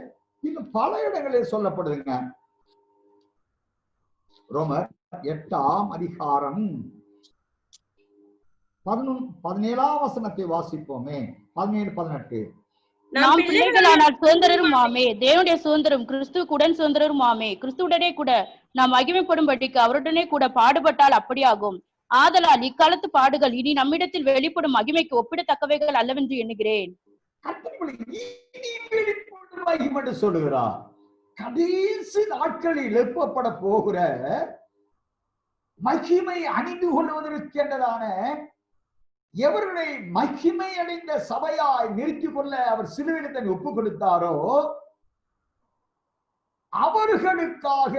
இன்னும் பல இடங்களில் சொல்லப்படுதுங்க. ரோமர் 8ஆம் அதிகாரம் 17ஆம் வசனத்தை வாசிப்போமே. 17-18 நாம் பிள்ளைகளானால் சுதந்திரரும் ஆமே, தேவனுடைய சுதந்திரம் கிறிஸ்துவுடன் சுதந்திரரும் ஆமே. கிறிஸ்துவுடனே கூட நாம் மகிமைப்படும்படிக்கு அவருடனே கூட பாடுபட்டால் அப்படியாகும். ஆதலால் இக்காலத்து பாடுகள் இனி நம்மிடத்தில் வெளிப்படும் மகிமைக்கு ஒப்பிடத்தக்கவைகள் அல்லவென்று எண்ணுகிறேன். சொல்லுகிறார், கடைசி நாட்களில் எழுப்பப்பட போகிற மகிமை அணிந்து கொள்வதற்கென்றதான எவர்களை மகிமை அடைந்த சபையாய் நிறுத்திக் கொள்ள அவர் சிலுவையில் தன்னை ஒப்பு கொடுத்தாரோ அவர்களுக்காக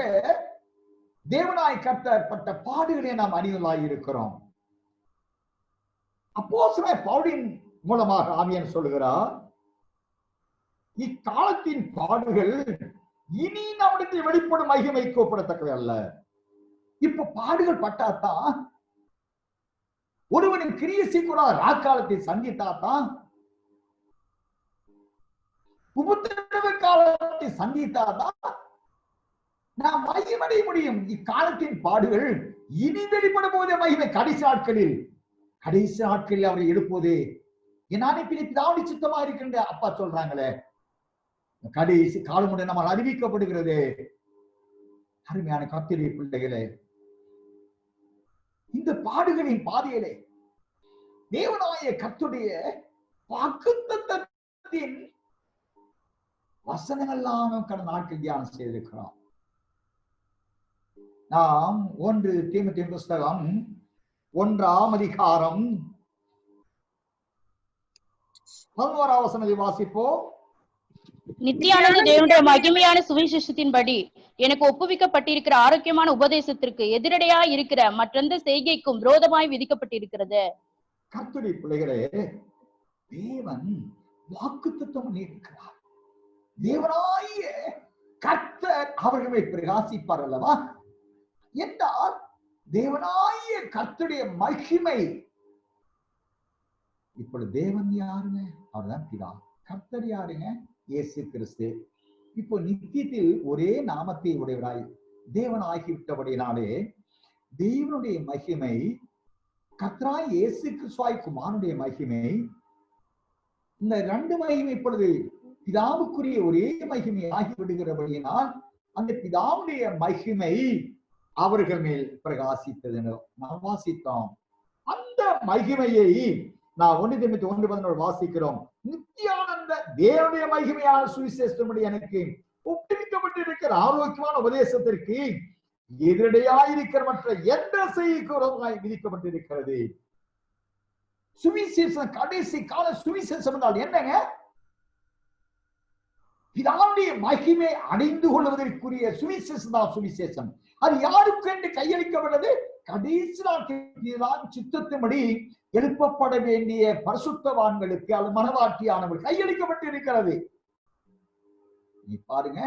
தேவனாய் கர்த்தப்பட்ட பாடுகளை நாம் அணியலாய் இருக்கிறோம். அப்போஸ்தலன் பவுலின் மூலமாக ஆவியானவர் சொல்லுகிறார், இக்காலத்தின் பாடுகள் இனி நம்மிடத்தில் வெளிப்படும் மகிமைக்கு ஒப்பிடத்தக்கவை அல்ல. இப்ப பாடுகள் பட்டாத்தான் ஒருவனின் கிரியையை கூட ராக்காலத்தை சந்தித்தாத்தான் உபத்திரவ காலத்தை சந்தித்தாதான் நாம் மகிமடைய முடியும். இக்காலத்தின் பாடுகள் இனி வெளிப்படும் போதே மகிமை. கடைசி நாட்களில் அவரை எழுப்போதே என் அனுப்பின பிதாவுடைய சித்தமா இருக்கின்ற அப்பா சொல்றாங்களே, கடைசி காலமுடன் நம்ம அறிவிக்கப்படுகிறது. அருமையான கர்த்தருடைய பிள்ளைகளே, இந்த பாடுகளின் பாதையிலே தேவனாய கர்த்தருடைய வாக்குத்தத்தத்தின் வசனங்கள்லாம் கடந்த நாட்கள் தியானம் செய்திருக்கிறோம். நாம் 1 தீமோத்தேயு புஸ்தகம் 1ஆம் அதிகாரம் 11ஆம் வசனத்தை வாசிப்போம். நித்தியானந்த தேவனுடைய மகிமையான சுவிசேஷத்தின்படி எனக்கு ஒப்புவிக்கப்பட்டிருக்கிற ஆரோக்கியமான உபதேசத்திற்கு எதிரடையா இருக்கிற மற்றெந்த செய்கைக்கும் விரோதமாய் விதிக்கப்பட்டிருக்கிறது. கர்த்தருடைய பிள்ளைகளே, தேவன் வாக்குத்தத்தம் பண்ணியிருக்கிறார். தேவனாய கர்த்தர் அவர்களை பிரகாசிப்பார் அல்லவா என்றால் தேவனாய கர்த்தருடைய மகிமை. இப்பொழுது தேவன் யாருங்க? அவர்தான் பிதா. கர்த்தர் யாருங்க? இயேசு கிறிஸ்து. இப்போ நித்தியத்தில் ஒரே நாமத்தை உடையவராய் தேவன் ஆகிவிட்டபடினாலே தேவனுடைய மகிமை, கர்த்தராய் இயேசு கிறிஸ்துவாய் குமாரனுடைய மகிமை, இந்த 2 மகிமை இப்பொழுது பிதாவுக்குரிய ஒரே மகிமை ஆகிவிடுகிறபடியினால் அந்த பிதாவுடைய மகிமை அவர்கள் மேல் பிரகாசித்தது நாம் வாசித்தோம். அந்த மகிமையை நான் 1 தீமோத்தேயு 1:11 வாசிக்கிறோம். நித்தியானந்த தேவனுடைய மகிமையான சுவிசேஷத்தின்படி எனக்கு ஒப்புவிக்கப்பட்டிருக்கிற ஆரோக்கியமான உபதேசத்திற்கு எதிரடையாயிருக்கிற மற்ற எந்த செய்திக்கு விரோதமாய் விதிக்கப்பட்டிருக்கிறது. சுவிசேஷம், கடைசி கால சுவிசேஷம் என்றால் என்னங்க? பிதாவுடைய மகிமை அடைந்து கொள்வதற்குரிய சுவிசேஷம் தான் சுவிசேஷம். அது யாருக்கு என்று கையளிக்கப்பட்டது? கடைசி நாட்கள் சித்தத்தின்படி எழுப்பப்பட வேண்டிய பரிசுத்தவான்களுக்கு, அது மனவாட்டியானவர்கள் கையளிக்கப்பட்டு இருக்கிறது. நீ பாருங்க,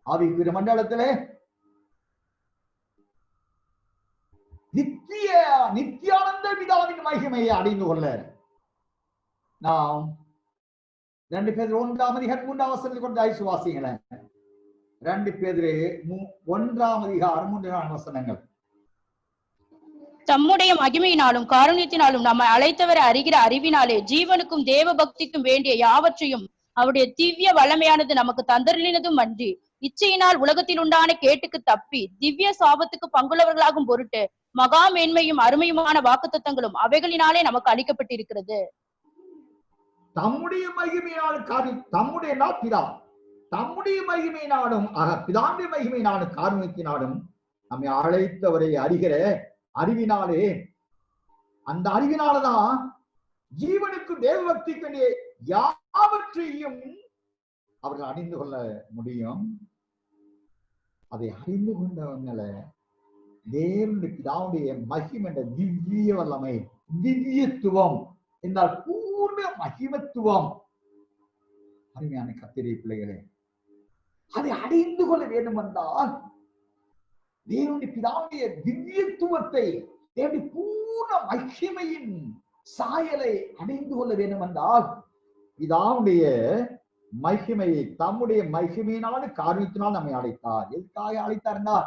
ஆவிக்குரிய மண்டலத்திலே நித்தியானந்த பிதாவின் மகிமையை அடைந்து கொள்ள நாம் 2 பேதுரு 1ஆம் அதிகாரம் 3ஆம் வசனத்தை கொண்டு ஆய்ச்சி வாசிங்களேன். 2 பேதுரு 1ஆம் அதிகாரம் 3 வசனங்கள். தம்முடைய மகிமையினாலும் காருண்யத்தினாலும் நம்மை அழைத்தவரை அறிகிற அறிவினாலே ஜீவனுக்கும் தேவ பக்திக்கும் வேண்டிய யாவற்றையும் அவருடைய திவ்ய வல்லமையானது நமக்கு தந்தருளினதும் அன்றி இச்சையினால் உலகத்தில் உண்டான கேட்டுக்கு தப்பி திவ்ய சாபத்துக்கு பங்குள்ளவர்களாகும் பொருட்டு மகா மேன்மையும் அருமையுமான வாக்குத்தத்தங்களும் அவைகளினாலே நமக்கு அளிக்கப்பட்டிருக்கிறது. தம்முடைய மகிமையினாலும் தம்முடைய பிதா, தம்முடைய மகிமையினாலும் பிதாவுடைய மகிமையினாலும் காருண்யத்தினாலும் நம்மை அழைத்தவரை அறிகிற அறிவினாலே, அந்த அறிவினாலதான் ஜீவனுக்கு தேவபக்திக்கு யாவற்றையும் அவர்கள் அறிந்து கொள்ள முடியும். அதை அறிந்து கொண்டவங்களை தேவனுடைய பிதாவுடைய மகிமை என்ற திவ்ய வல்லமை, திவ்யத்துவம் என்றால் பூர்ண மகிமத்துவம். அருமையான கர்த்தருடைய பிள்ளைகளே, அதை அறிந்து கொள்ள வேண்டும் என்றால் தேவனுடைய பிதாவுடைய திவ்யத்துவத்தை, தேவனுடைய பூர்ண மகிமையின் சாயலை அடைந்து கொள்ள வேண்டும் என்றால் பிதாவுடைய மகிமையை தம்முடைய மகிமையினாலும் காரணத்தினால் நம்மை அழைத்தார். எதுக்காக அழைத்தார்னா,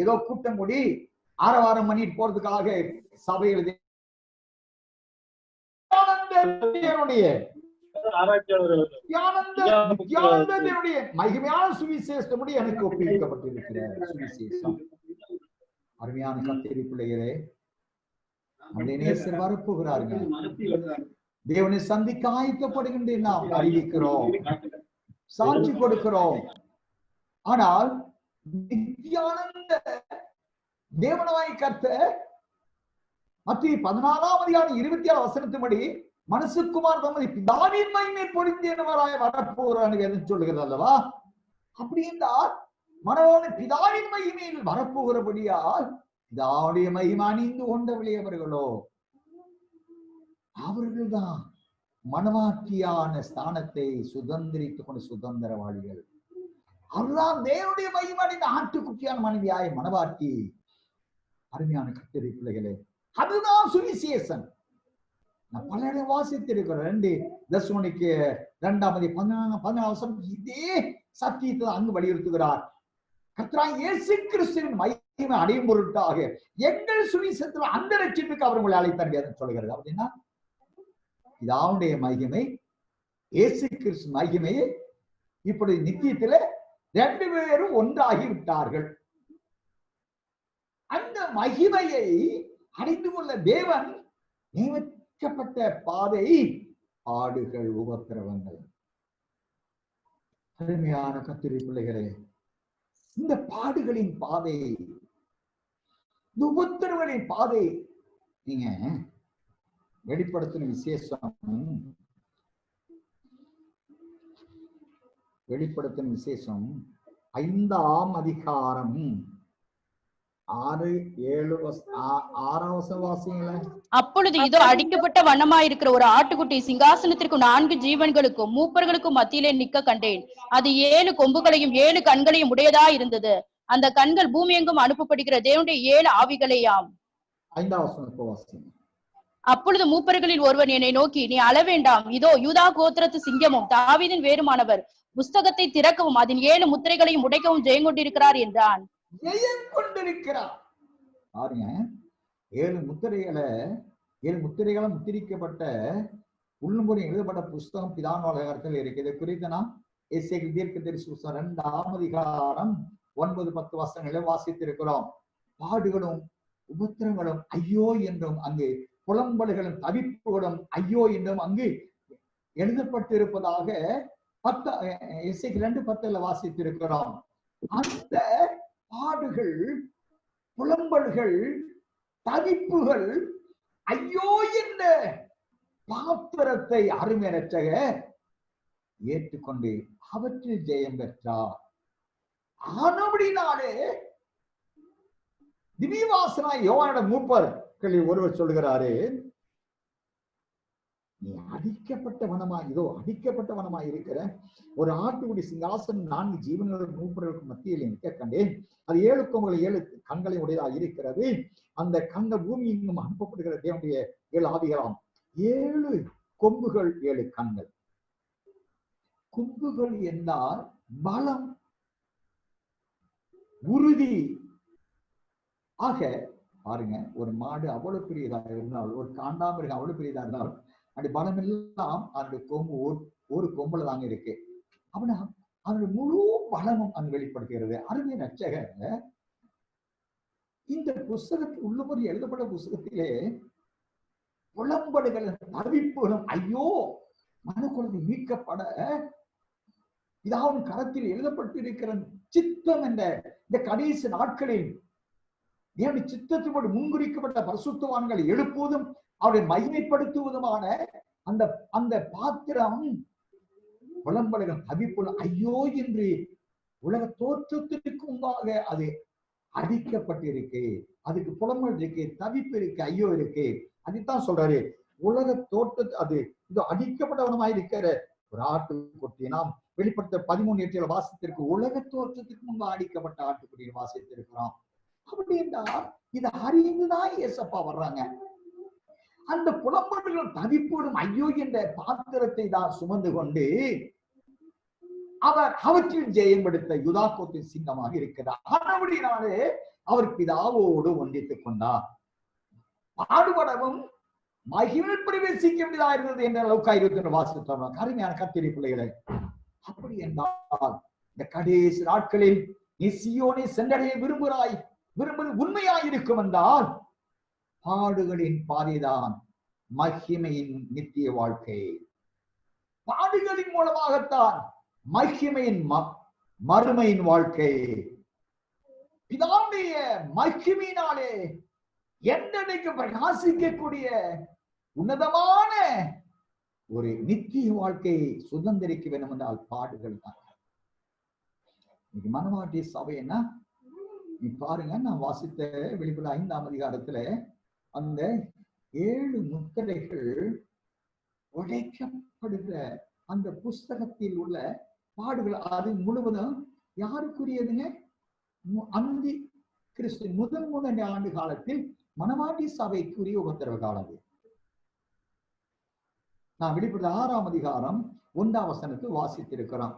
ஏதோ கூட்டம் கூடி ஆரவாரம் பண்ணிட்டு போறதுக்காக சபையில் மகிமையான சுவிசேஷமுடைய எனக்கு ஒப்புவிக்கப்பட்டிருக்கிற சுவிசேஷம். அருமையான கர்த்தருடைய பிள்ளைகளே, நம்முடைய நேசர் வரப்போகிறாருங்க. தேவனை சந்திக்க ஆயத்தப்படுகின்ற நாம் அறிவிக்கிறோம், சாட்சி கொடுக்கிறோம். ஆனால் நித்தியானந்த தேவனாய் கர்த்தர் மத்திய 14ஆம் அதிகாரம் 26 வசனத்தின்படி மனுஷகுமார் தமது பிதாவின் மகிமை பொருந்தியவராய் வரப்போகிறார் என்று சொல்லுகிறது அல்லவா? அப்படி என்றால் மனவான பிதாவின் மகிமையில் வரப்போகிறபடியால் பிதாவுடைய மகிமை அணிந்து கொண்டவர்களே அவர்களோ, அவர்கள்தான் மனவாட்டியான ஸ்தானத்தை சுதந்திரித்துக் கொண்ட சுதந்திரவாளிகள். அவர்தான் தேவனுடைய மகிமையின் ஆட்டுக்குட்டியான மனைவியாய மனவாட்டி. அருமையான கர்த்தருடைய பிள்ளைகளே, அதுதான் சுவிசேஷம். நான் பல இடம் வாசித்திருக்கிறேன். 2 தெசலோனிக்கு 2:14 இதே சத்தியத்தை அங்கு வலியுறுத்துகிறார். கர்த்தராகிய இயேசு கிறிஸ்துவின் மகிமை அடையும் பொருட்டாக எங்கள் சுவிசேஷத்தில் அந்த ரட்சிப்புக்கு அவர் உங்களை அழைத்தார் என்று சொல்கிறது. அப்படின்னா பிதாவுடைய மகிமை, இயேசு கிறிஸ்து மகிமை, இப்படி நித்தியத்திலே 2 பேரும் ஒன்றாகி விட்டார்கள். அந்த மகிமையை அறிந்து கொள்ள தேவன் நியமிக்கப்பட்ட பாதை பாடுகள், உபத்திரவங்கள். அருமையான கர்த்தருடைய பிள்ளைகளே, இந்த பாடுகளின் பாதை, இந்த உபத்திரவங்களின் பாதை நீங்க வெளிப்படுத்தின விசேஷம் 5ஆம் அதிகாரம் 6-7 வாசிங்களே. அப்பொழுது இதோ அடிக்கப்பட்ட வண்ணமாயிருக்கிற ஒரு ஆட்டுக்குட்டி சிங்காசனத்திற்கும் 4 ஜீவன்களுக்கும் மூப்பர்களுக்கும் மத்தியிலே நிற்க கண்டேன். அது 7 கொம்புகளையும் 7 கண்களையும் உடையதா இருந்தது. அந்த கண்கள் பூமி எங்கும் அனுப்பப்படுகிற தேவனுடைய 7 ஆவிகளேயாம். 5 வாசிங்க. அப்பொழுது மூப்பர்களில் ஒருவன் என்னை நோக்கி, நீ அழ வேண்டாம், இதோ யூதா கோத்திரத்து சிங்கமும் தாவீதின் வேறுமானவர் புஸ்தகத்தை திறக்கவும் அதன் 7 முத்திரைகளையும் உடைக்கவும் ஜெயம் கொண்டிருக்கிறார் என்றான். ஜெயம் கொண்டிருக்கிறார். பாருங்க, 7 முத்திரைகளை முத்திரிக்கப்பட்ட உள்ளும்புறி எழுதப்பட்ட புஸ்தகம் பிதாவாளகத்தில் இருக்கு. இதை குறித்து நாம் எசேக்கியேல் தீர்க்கதரிசி புஸ்தகம் 2ஆம் அதிகாரம் 9-10 வசனங்களை வாசித்திருக்கிறோம். பாடுகளும் உபத்திரங்களும் ஐயோ என்றும், அங்கு புலம்பல்களும் தவிப்புகளும் ஐயோ என்றும் அங்கு எழுதப்பட்டிருப்பதாக எசேக்கியேல் 2:10 வாசித்திருக்கிறோம். அந்த பாடுகள், புலம்பல்கள், தவிப்புகள், ஐயோ என்ற பாத்திரத்தை அருமை இரட்சகர் ஏற்றுக்கொண்டு அவற்றில் ஜெயம் பெற்றார். ஆனபடினாலே திவ்யவாசனாய் யோவானிட மூப்பர்களில் ஒருவர் சொல்கிறாரு, நீ அடிக்கப்பட்ட வனமாய், இதோ அடிக்கப்பட்ட வனமாய் இருக்கிற ஒரு ஆட்டுக்குடி சிங்காசனம் 4 ஜீவன்களுக்கு மூப்பர்களுக்கு மத்தியில் நிற்க கண்டேன். அது 7 கொம்புகள் 7 கண்களை உடையதாக இருக்கிறது. அந்த கண்கள் பூமி எங்கும் அனுப்பப்படுகிற தேவனுடைய 7 ஆவிகளாம். 7 கொம்புகள் 7 கண்கள். கொம்புகள் என்றால் பலம், உறுதி. ஆக பாருங்க, ஒரு மாடு அவ்வளவு பெரியதாக இருந்தால், ஒரு காண்டாமிருகம் அவ்வளவு பெரியதாக இருந்தால், அப்படி பலம் எல்லாம் அதனுடைய கொம்பு ஒரு கொம்புல தாங்க இருக்கு. அப்படின்னா அதனுடைய முழு பலமும் அங்கு வெளிப்படுத்துகிறது. அருமை இரட்சகர் இந்த புஸ்தகத்தில் உள்ளபடி எழுதப்பட்ட புஸ்தகத்திலே புலம்படுகள், தவிப்புகளும் ஐயோ மனக்குழந்தை மீட்கப்பட இதாவும் கரத்தில் எழுதப்பட்டிருக்கிற சித்தம் என்ற இந்த கடைசி நாட்களில் தேவனுடைய சித்தத்தோடு முன்குறிக்கப்பட்ட பரிசுத்தவான்களை எழுப்புவதும் அவரை மகிமைப்படுத்துவதுமான அந்த அந்த பாத்திரம் புலம்பல்கள், தவிப்புகள் ஐயோ என்று உலக தோற்றத்திற்கு முன்பாக அது அடிக்கப்பட்டிருக்கு. அதுக்கு புலம்பல் இருக்கு, தவிப்பு இருக்கு, ஐயோ இருக்கு. அதுதான் சொல்றாரு, உலக தோற்ற அது இது அடிக்கப்பட்டவனமாய் இருக்கிற ஒரு ஆட்டுக்குட்டி. நாம் வெளிப்படுத்த 13:8 வாசித்திருக்கு. உலக தோற்றத்துக்கு முன்பு அடிக்கப்பட்ட ஆட்டுக்குட்டியை வாசித்திருக்கிறோம். அப்படி என்றால் இதை அறிந்துதான் இயேசப்பா வர்றாங்க. அந்த புலம்பல்களும் தவிப்போடும் ஐயோ என்ற பாத்திரத்தை தான் சுமந்து கொண்டு அவர் அவற்றில் ஜெயம் எடுத்த யூதா கோத்தின் சிங்கமாக இருக்கிறார். ஆனபடினாலே அவர் பிதாவோடு ஒன்றித்துக் கொண்டார். பாடுபடவும் மகிமை பிரவேசிக்க வேண்டியதாக இருந்தது என்ற அளவுக்கு 21 வாசித்தோம். அருமையான கர்த்தருடைய பிள்ளைகளை, அப்படி என்றால் இந்த கடைசி நாட்களில் நீ சீயோனை சென்றடைய விரும்புவது உண்மையாயிருக்கும் என்றால் பாடுகளின் பாதைதான் மகிமையின் நித்திய வாழ்க்கை. பாடுகளின் மூலமாகத்தான் மகிமையின் மறுமையின் வாழ்க்கை. பிதாவுடைய மகிமையினாலே என்றைக்கு பிரகாசிக்கக்கூடிய உன்னதமான ஒரு நித்திய வாழ்க்கையை சுதந்திரிக்க வேண்டும் என்றால் பாடுகள் தான். இன்னைக்கு மனவாட்டி சபைன்னா நீ பாருங்க, நான் வாசித்த வெளிப்பட 5ஆம் அதிகாரத்துல அந்த 7 முத்திரைகள் உடைக்கப்படுகிற அந்த புஸ்தகத்தில் உள்ள பாடுகள், அது முழுவதும் யாருக்குரியதுங்க? அந்தி கிறிஸ்து முதல் 3 ஆண்டு காலத்தில் மனவாட்டி சபைக்குரிய உபத்திரவ காலம். நான் வெளிப்படுத்தல் 6ஆம் அதிகாரம் 1ஆம் வசனத்தில் வாசித்திருக்கிறோம்.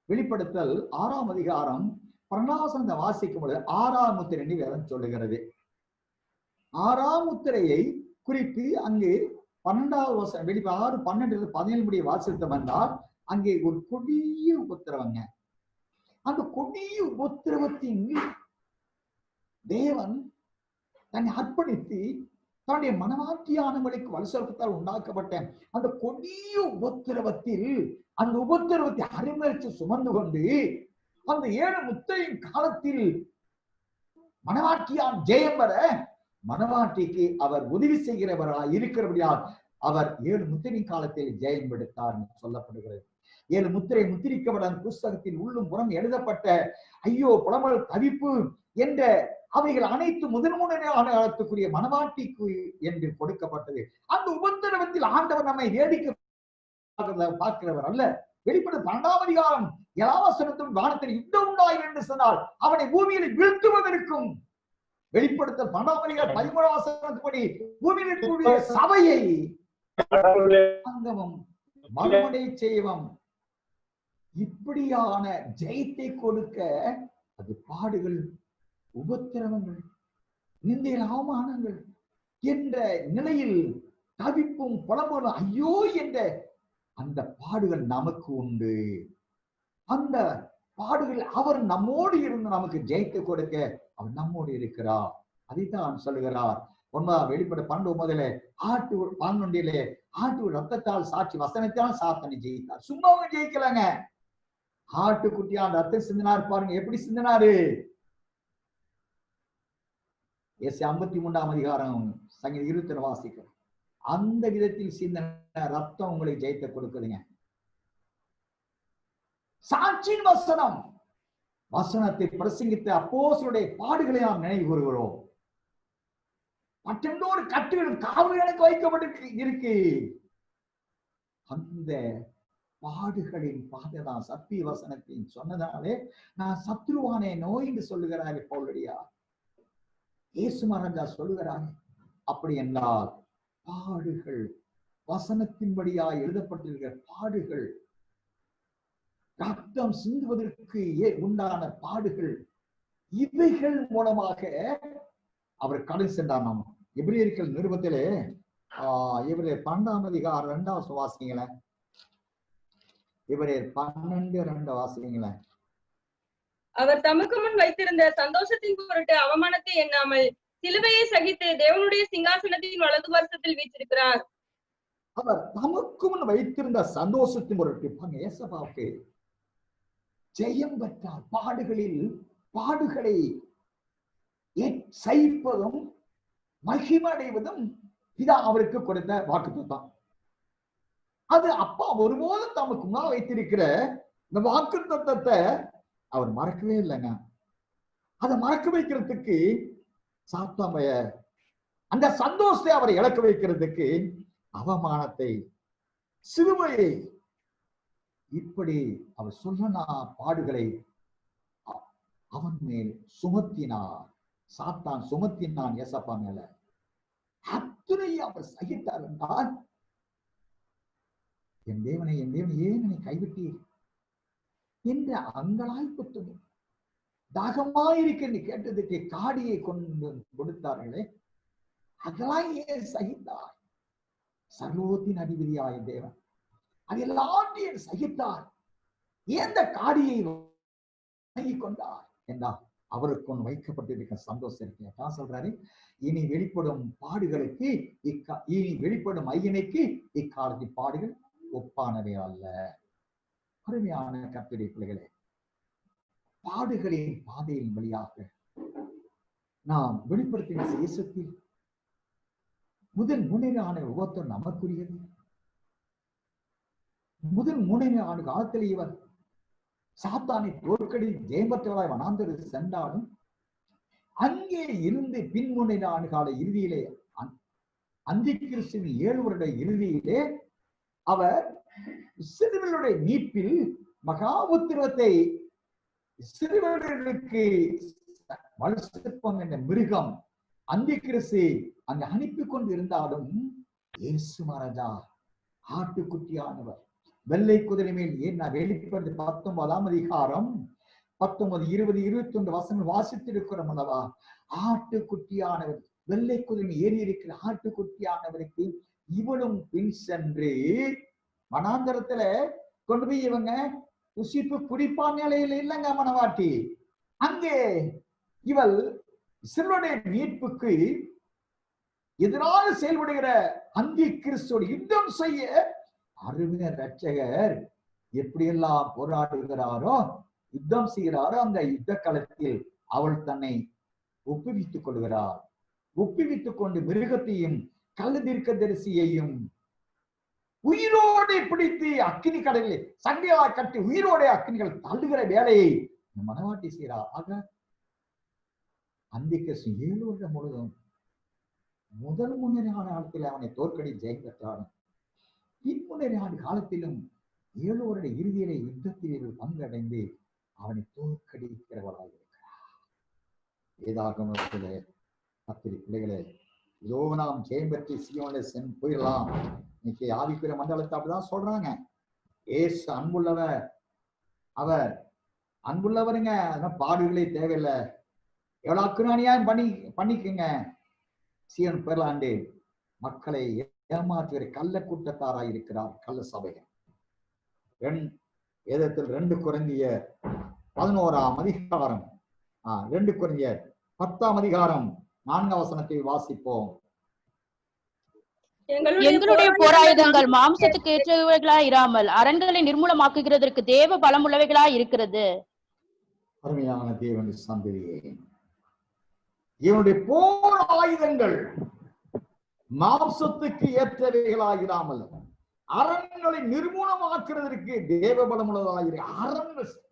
வெளிப்படுத்தல் 6ஆம் அதிகாரம் 12ஆம் வசனத்தை வாசிக்கும் பொழுது 6ஆம் முத்திரை என்று வேதம் சொல்லுகிறது. 6ஆம் முத்திரையை குறித்து அங்கு 12ஆவது வசனம் வெளிப்பாடு 6, 12, 17 முடிய வாசித்தம் என்றால் அங்கே ஒரு கொடிய உபத்திரவங்க. அந்த கொடிய உபத்திரவத்தின் தேவன் தன்னை அர்ப்பணித்து தன்னுடைய மனவாட்டியானவர்களுக்கு வலுசற்பத்தால் உண்டாக்கப்பட்ட அந்த கொடிய உபத்திரவத்தில் அந்த உபத்திரவத்தை அருமரித்து சுமந்து கொண்டு அந்த 7 முத்திரையின் காலத்தில் மனவாட்டியான் ஜெயம் பெற மனவாட்டிக்கு அவர் உதவி செய்கிறவராய் இருக்கிறபடியால் அவர் 7 முத்திரையின் காலத்தில் ஜெயம் எடுத்தார் சொல்லப்படுகிறது. 7 முத்திரை முத்திரிக்கப்பட்ட புஸ்தகத்தில் உள்ளும் புறம் எழுதப்பட்ட ஐயோ புலம்பல் தவிப்பு என்ற அவைகள் அனைத்து முதன்முறையாளத்துக்குரிய மனவாட்டிக்கு என்று கொடுக்கப்பட்டது. அந்த உபத்திரவத்தில் ஆண்டவர் நம்மை வேடிக்கை பார்க்கிறவர் அல்ல. வெளிப்படும் 12ஆம் அதிகாரம் 7ஆம் வசனத்தில் வானத்தில் யுத்தம் உண்டாய் என்று சொன்னால் அவனை பூமியில் வீழ்த்துவதற்கும், வெளிப்படுத்தல் 12ஆம் அதிகாரம் 13ஆம் வசனத்தின்படி பூமியில் இருக்கக்கூடிய சபையை அங்கமும் மறுமடை செய்வம் இப்படியான ஜெயத்தை கொடுக்க அது பாடுகள், உபத்திரவங்கள், நிந்தையில் அவமானங்கள் என்ற நிலையில் தவிப்பும் புலம்பலும் ஐயோ என்ற அந்த பாடுகள் நமக்கு உண்டு. அந்த பாடுகள் அவர் நம்மோடு இருந்து நமக்கு ஜெயத்தை கொடுக்க அவர் நம்மோடு இருக்கிறார். அதைத்தான் சொல்லுகிறார். 9 வெளிப்பட 12 ஆட்டு 11 ஆட்டு ரத்தத்தால் சாட்சி வசனத்தால் சாத்தனை ஜெயித்தார். சும்மாவும் ஜெயிக்கலாங்க. ஆட்டுக்குட்டியான் ரத்தம் சிந்தினார் பாருங்க, எப்படி சிந்தினாரு. எஸ் 53ஆம் அதிகாரம் சங்கீதம் 20 வாசிக்கிறோம். அந்த விதத்தில் சிந்தின ரத்தம் உங்களை ஜெயித்த கொடுக்குதுங்க. சாட்சியின் வசனம், வசனத்தை பிரசங்கித்த அப்போஸ்தலருடைய பாடுகளை நாம் நினைவு கூறுகிறோம். மற்றொரு கட்டுகளும் காவல்களுக்கு வைக்கப்பட்டு இருக்கு. அந்த பாடுகளின் பாதைதான் சத்திய வசனத்தின் சொன்னதாலே நான் சத்ருவானே நோய் என்று சொல்லுகிறாரு பவுலடியா. இயேசு மகாராஜா சொல்லுகிறாங்க. அப்படி என்றால் பாடுகள், வசனத்தின்படியா எழுதப்பட்டிருக்கிற பாடுகள், ரத்தம் சிந்துவதற்கு உண்டான பாடுகள், இவைகள் மூலமாக அவர் கடந்து சென்றார். நாம் எபிரேயர்கள் நிருபத்திலே எபிரேயர் 12ஆம் அதிகாரம் 2வது வாசிங்களேன். எபிரேயர் 12:2 வாசிங்களேன். அவர் தமக்கு முன் வைத்திருந்த சந்தோஷத்தின் பொருட்டு அவமானத்தை எண்ணாமல் சிலுவையை சகித்து தேவனுடைய சிங்காசனத்தின் வலது வருஷத்தில் வீற்றிருக்கிறார். அவர் தமக்கு முன் வைத்திருந்த சந்தோஷத்தின் பொருட்டு ஏசப்பாவுக்கு ஜெயம் பெற்றார். பாடுகளில் பாடுகளை சகிப்பதும் மகிமடைவதும் இதான் அவருக்கு கொடுத்த வாக்குத்தத்தம். அது அப்பா ஒருபோதும் தமக்கு முன்னால் வைத்திருக்கிற இந்த வாக்குத்தத்தத்தை அவர் மறக்கவே இல்லைங்க. அதை மறக்க வைக்கிறதுக்கு சாத்தாமைய அந்த சந்தோஷத்தை அவரை இழக்க வைக்கிறதுக்கு அவமானத்தை, சிலுவையை, இப்படி அவர் சொன்னா பாடுகளை அவன் மேல் சுமத்தினார். சாத்தான் சுமத்தினான் ஏசப்பா மேல. அத்துணை அவர் சகித்தார் என்றால், என் தேவனை ஏன் என்னை கைவிட்டீர் என்ற அங்கலாய்ப்பு தாகமாயிருக்க கேட்டதுக்கு காடியை கொண்டு கொடுத்தார்களே, அதெல்லாம் ஏன் சகித்தார்? சர்வத்தின் அதிபதியாய தேவன் அது எல்லாத்தையும் சகித்தார். ஏந்த காடியை கொண்டார் என்றால் அவருக்கு ஒன்று வைக்கப்பட்டிருக்க சந்தோஷம் இருக்கு. சொல்றாரு, இனி வெளிப்படும் பாடுகளுக்கு இனி வெளிப்படும் ஐயனுக்கு இக்காலத்தின் பாடுகள் ஒப்பானவை அல்ல. அருமையான கர்த்தருடைய பிள்ளைகளே, பாடுகளின் பாதையின் வழியாக நாம் வெளிப்படுத்தின தேசத்தில் முதல் முன்னேறான உபத்தம் நமக்குரியது. முதல் முன்னேறான காலத்தில் இவர் சாத்தானை தோற்கடி ஜெயம்பற்றவராய் வனாந்தரு சென்றாலும் அங்கே இருந்து பின்முனையான கால இறுதியிலே அந்தி கிறிஸ்துவின் 7 வருட இறுதியிலே அவர் சிறுவர்களுடைய மீட்பில் மகா உத்திரவத்தை சிறுவர்களுக்கு வலுசற்பம் என்ற மிருகம் அந்தி கிறிஸ்து அங்கு அனுப்பி கொண்டு இருந்தாலும் இயேசு மகாராஜா ஆட்டுக்குட்டியானவர் வெள்ளை குதிரை மேல் ஏன் வெளிப்படுத்தி 19ஆம் அதிகாரம் 19, 20, 21 வசனம் வாசித்திருக்கிறோம் அல்லவா? ஆட்டுக்குட்டியானவர் வெள்ளை குதிரை ஏறி இருக்கிற ஆட்டுக்குட்டியானவருக்கு இவளும் பின் சென்று வனாந்தரத்துல கொண்டு போய் இவங்க புசிப்பு குடிப்பான் நிலையில இல்லைங்க மனவாட்டி. அங்கே இவள் இஸ்ரவேலுடைய மீட்புக்கு எதிராக செயல்படுகிற அந்தி கிறிஸ்துவோடு யுத்தம் செய்ய அருமைய ரட்சகர் எப்படியெல்லாம் போராடுகிறாரோ யுத்தம் செய்கிறாரோ அந்த யுத்த களத்தில் அவள் தன்னை ஒப்புவித்துக் கொள்கிறார். ஒப்புவித்துக் கொண்டு மிருகத்தையும் கள்ள தீர்க்கதரிசியையும் உயிரோடு பிடித்து அக்கினி கடலில் சண்டையாய் கட்டி உயிரோட அக்கினிகள் தள்ளுகிற வேலையை மனவாட்டி செய்கிறார். ஆக அந்தி கிறிஸ்து 7 வருடம் முழுவதும் முதல் முன்னேறியான காலத்தில் அவனை தோற்கடி ஜெயம் பெற்றான். பின்முன்னேறியான காலத்திலும் 7 வருட இறுதியிலே யுத்தத்தில் பங்கடைந்து அவனை தோற்கடிக்கிறவராக இருக்கிறார். வேதாகமத்திலே கத்திரி பிள்ளைகளே, இதோ நாம் ஜெயம் பெற்று சீயோனிலே சென்று போயிடலாம். இன்னைக்கு ஆவிக்குரிய மண்டலத்தை அப்படிதான் சொல்றாங்க. ஏசு அன்புள்ளவர், அவர் அன்புள்ளவருங்க. அதனால பாடுகளே தேவையில்லை. எவ்வளவு அக்குறானியாயும் பண்ணிக்கங்க. சீயோன் பெறலாண்டு மக்களை ஏமாற்றுகிற கள்ள கூட்டத்தாராய் இருக்கிறார் கள்ள சபைகள். வேதத்தில் 2 கொரிந்தியர் 11ஆம் அதிகாரம் 2 கொரிந்தியர் 10ஆம் அதிகாரம் 4ஆம் வசனத்தை வாசிப்போம். எங்களுடைய போராயுதங்கள் மாம்சத்துக்கு ஏற்றவைகளாய் இராமல் அரண்களை நிர்மூலமாக்குகிறதற்கு தேவ பலம் உள்ளவைகளாய் இருக்கிறது. அருமையான தேவனுடைய சந்ததியே, இவனுடைய போர் ஆயுதங்கள் மாம்சத்துக்கு ஏற்றவைகளாயிராமல் அரண்களை நிர்மூலமாக்குறதற்கு தேவ பலம் உள்ளதாயிரு.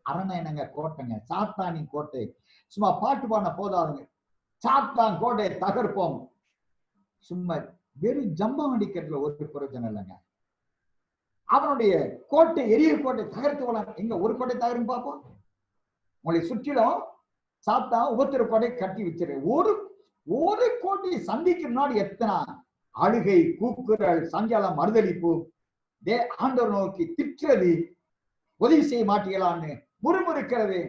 அரண் என்னங்க? கோட்டைங்க. சாத்தானி கோட்டை. சும்மா பாட்டு பாடின போதாதுங்க. சாத்தான் கோட்டையை தகர்ப்போம். சும்மா வெறும் ஜம்பம் அடிக்கிறதுல ஒரு பிரயோஜனம் இல்லைங்க. அவனுடைய கோட்டை எரிய கோட்டை தகர்த்து போல. எங்க ஒரு கோட்டை தகரும் பார்ப்போம். உங்களை சுற்றிலும் சாத்தான் உபத்திர கோட்டை கட்டி வச்சிரு. ஒரு கோட்டையை சந்திக்கும் முன்னாடி எத்தனை அழுகை, கூக்குரல், சஞ்சலம், மறுதளிப்பு, ஆண்டவர் நோக்கி திட்டுறது, உதவி செய்ய மாட்டீங்களான்னு முறுமுறுக்கிறது.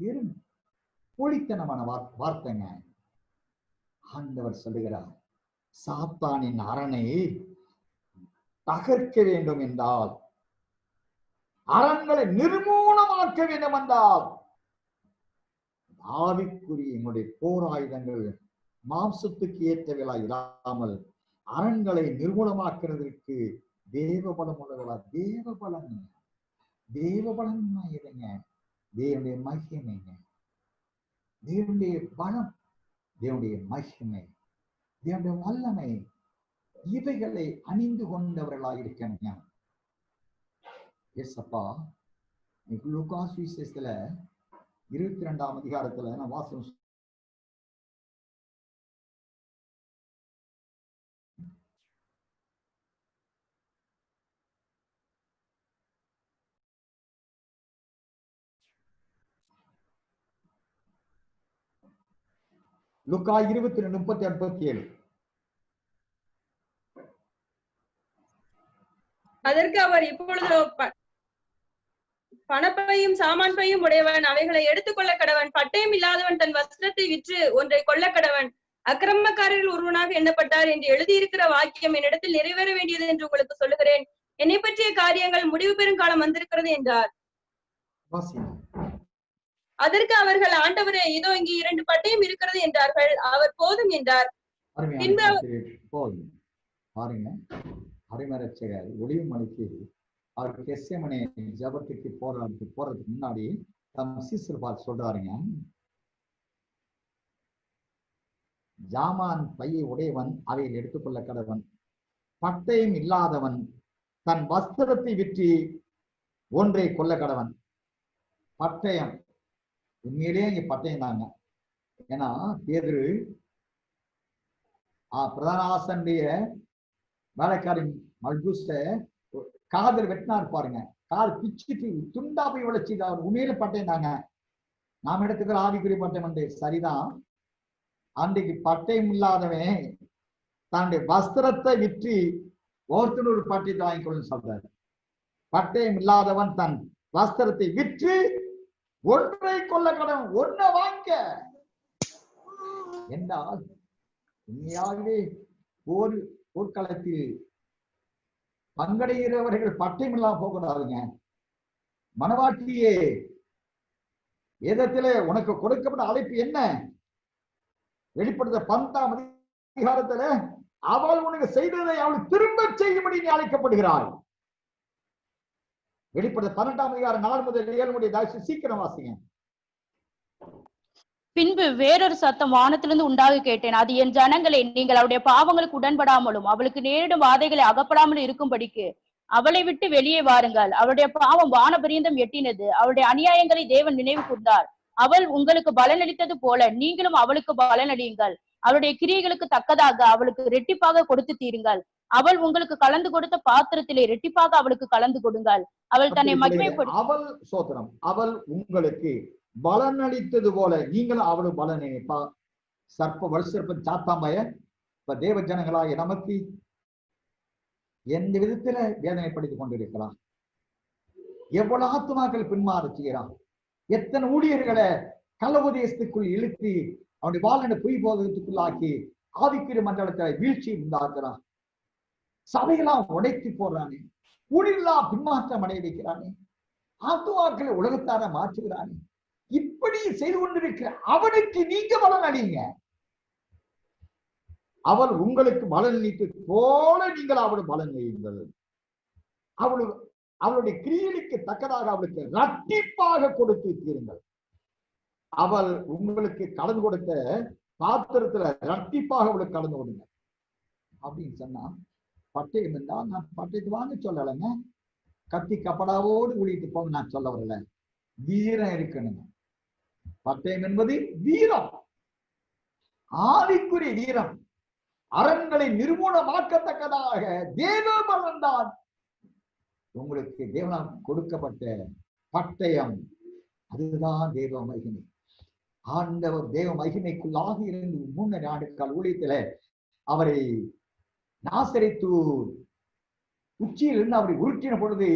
வெறும் போலித்தனமான வார்த்தைங்க. ஆண்டவர் சொல்லுகிறார், சாத்தானின் அரணை தகர்க்க வேண்டும் என்றால், அரண்களை நிர்மூலமாக்க வேண்டும் என்றால், ஆவிக்குரிய என்னுடைய போராயுதங்கள் மாம்சத்துக்கு ஏற்றவைகளா இல்லாமல் அரண்களை நிர்மூலமாக்குறதற்கு தேவ பலம் உள்ளவர்களா. தேவ பலம் எதுங்க? தேவனுடைய மகிமைங்க. தேவனுடைய பலம், தேவனுடைய மகிமை, தேவனுடைய வல்லமை, இவைகளை அணிந்து கொண்டவர்களாக இருக்கணுங்க. ஏசப்பா லூக்கா சுவிசேஷத்துல 22ஆம் அதிகாரத்துல நான் வாசம் லூக்கா 22:30-37. அதற்கு அவர், இப்பொழுது பணப்பையும் சாமான் பையும் உடையவன் அவைகளை எடுத்துக்கொள்ள கடவன். பட்டயம் இல்லாதவன் தன் வஸ்திரத்தை விற்று ஒன்றை கொள்ள கடவன். அக்கிரமக்காரர்கள் ஒருவனாக எண்ணப்பட்டார் என்று எழுதியிருக்கிற வாக்கியம் என்னிடத்தில் நிறைவேற வேண்டியது என்று உங்களுக்கு சொல்லுகிறேன். என்னை பற்றிய காரியங்கள் முடிவு பெறும் காலம் வந்திருக்கிறது என்றார். அதற்கு அவர்கள், ஆண்டவரே, இதோ இங்கே 2 பட்டயம் இருக்கிறது என்றார்கள். அவர் போதும் என்றார். பாருங்க, அருமரட்சகர் ஒளிவு மலைக்கு அவர் கெத்செமனே ஜபத்துக்கு போறதுக்கு முன்னாடி தம் சீசர் பார்த்து சொல்றாருங்க, ஜாமான் பையை உடையவன் அவையில் எடுத்துக்கொள்ள கடவன். பட்டயம் இல்லாதவன் தன் வஸ்திரத்தை விற்று ஒன்றை கொள்ள கடவன். பட்டயம் உண்மையிலேயே இங்க பட்டயம் தாங்க. ஏன்னா பேதுரு பிரதான ஆசனுடைய வேலைக்காரி மல்குஸ்ட காதல் வெட்டினார் பாருங்க. காது பிச்சுட்டு துண்டா போய் விளைச்சி அவர் உண்மையில பட்டயம் தாங்க. நாம் எடுத்துக்கிற ஆவிக்குரிய பட்டயம் வந்து சரிதான். அன்றைக்கு பட்டயம் இல்லாதவன் தன்னுடைய வஸ்திரத்தை விற்று ஒருத்தர் ஒரு பட்டயத்தை வாங்கிக்கொள்ளும் சொல்றாரு. பட்டயம் இல்லாதவன் தன் வஸ்திரத்தை விற்று ஒன்றை கொள்ள கடன் ஒன்ன வாங்க. என்றால் உண்மையாகவே போர்க்களத்தில் பங்கடைகிறவர்கள் பட்டயம் இல்லாம போகக்கூடாதுங்க. மனவாட்டியே, வேதத்திலே உனக்கு கொடுக்கப்பட்ட அழைப்பு என்ன? வெளிப்படுத்த 12ஆம் அதிகாரத்துல அவள் உனக்கு செய்ததை அவள் திரும்ப செய்யும்படி நீ அழைக்கப்படுகிறாள். வெளிப்படுத்த 12ஆம் அதிகாரம் 4 முதல் 7 முடிய தயவு சீக்கிரம் வாசிங்க. பின்பு வேறொரு சத்தம் வானத்திலிருந்து உண்டாக கேட்டேன். அது, என் ஜனங்களே, நீங்கள் அவருடைய பாவங்களுக்கு உடன்படாமலும் அவளுக்கு நேரிடும் வாதைகளை அகப்படாமலும் இருக்கும்படிக்கு அவளை விட்டு வெளியே வாருங்கள். அவளுடைய பாவம் வானபரியந்தம் எட்டினது. அவளுடைய அநியாயங்களை தேவன் நினைவு கூர்ந்தார். அவள் உங்களுக்கு பலனளித்தது போல நீங்களும் அவளுக்கு பலனளியுங்கள். அவளுடைய கிரியைகளுக்கு தக்கதாக அவளுக்கு ரெட்டிப்பாக கொடுத்து தீருங்கள். அவள் உங்களுக்கு கலந்து கொடுத்த பாத்திரத்திலே ரெட்டிப்பாக அவளுக்கு கலந்து கொடுங்கள். அவள் தன்னை மகிமைப்படுத்த அவள் சோத்திரம் அவள் உங்களுக்கு பலன் அளித்தது போல நீங்களும் அவளும் பலன் நினைப்பா. வலுசற்பன் சாத்தாம்பய இப்ப தேவ ஜனங்களாக நமக்கு எந்த விதத்துல வேதனைப்படுத்திக் கொண்டிருக்கலாம். எவ்வளவு ஆத்துமாக்கள் பின்மாற செய்யறான். எத்தனை ஊழியர்களை கள்ளோபதேசத்துக்குள் இழுத்து அவனுடைய வாழ்நிலை பொய் போதத்துக்குள்ளாக்கி ஆவிக்குரிய மண்டலத்தை வீழ்ச்சி உண்டாக்குறான். சபையெல்லாம் உடைத்து போடுறானே, ஊழியெல்லாம் பின்மாற்றம் அடைய வைக்கிறானே, ஆத்துமாக்களை உலகத்தார மாற்றுகிறானே. இப்படி செய்து கொண்டிருக்கிற அவனுக்கு நீங்க பலன் அளிங்க. அவள் உங்களுக்கு பலன் அளித்தது போல நீங்கள் அவளுக்கு பலன் அளியுங்கள். அவளுடைய கிரியைக்கு தக்கதாக அவளுக்கு இரட்டிப்பாக கொடுத்து தீருங்கள். அவள் உங்களுக்கு கலந்து கொடுத்த பாத்திரத்துல இரட்டிப்பாக அவளுக்கு கலந்து கொடுங்க அப்படின்னு சொன்னா, பட்டயம் இருந்தா நான் பட்டயத்தை வாங்க சொல்லலைங்க. கத்தி கப்படாவோடு ஊழிட்டு போங்க நான் சொல்ல வரல. வீரம் இருக்கணுங்க. பட்டயம் என்பது வீரம், ஆவிக்குரிய வீரம். அரண்களை நிர்மூலமாக்கத்தக்கதாக தேவ பலன் தான் உங்களுக்கு தேவனால் கொடுக்கப்பட்ட பட்டயம். அதுதான் தேவ மகிமை. ஆண்டவர் தேவ மகிமைக்குள்ளாக இருந்து 3 ஆண்டுகால ஊழியத்துல அவரை நாசரேத்தூர் உச்சியிலிருந்து அவரை உருட்டின பொழுது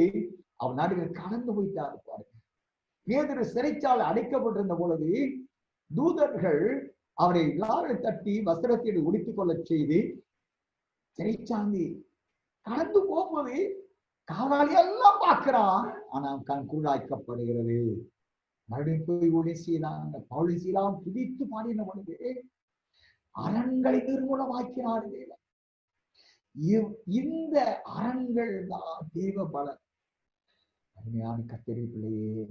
அவர் நாடுகள் கலந்து போயிட்டார். பேதுரு சிறைச்சாலை அடைக்கப்பட்டிருந்த பொழுது தூதர்கள் அவரை எல்லாரும் தட்டி வஸ்திரத்தை உடுத்திக் கொள்ள செய்து சிறைச்சாந்தி கடந்து போகும்போது காவலாளி எல்லாம் பார்க்கிறான். ஆனா கண் குருடாய்க்கப்படுகிறது. மறுபடியும் போய் ஒளிசீலாம் பவுலிசீலாம் துதித்து பாடின பொழுது அரண்களை நிர்மூலமாக்கினார் தேவன். இந்த அரண்கள் தான் தேவ பலன். அருமையான கர்த்தருடைய பிள்ளையே,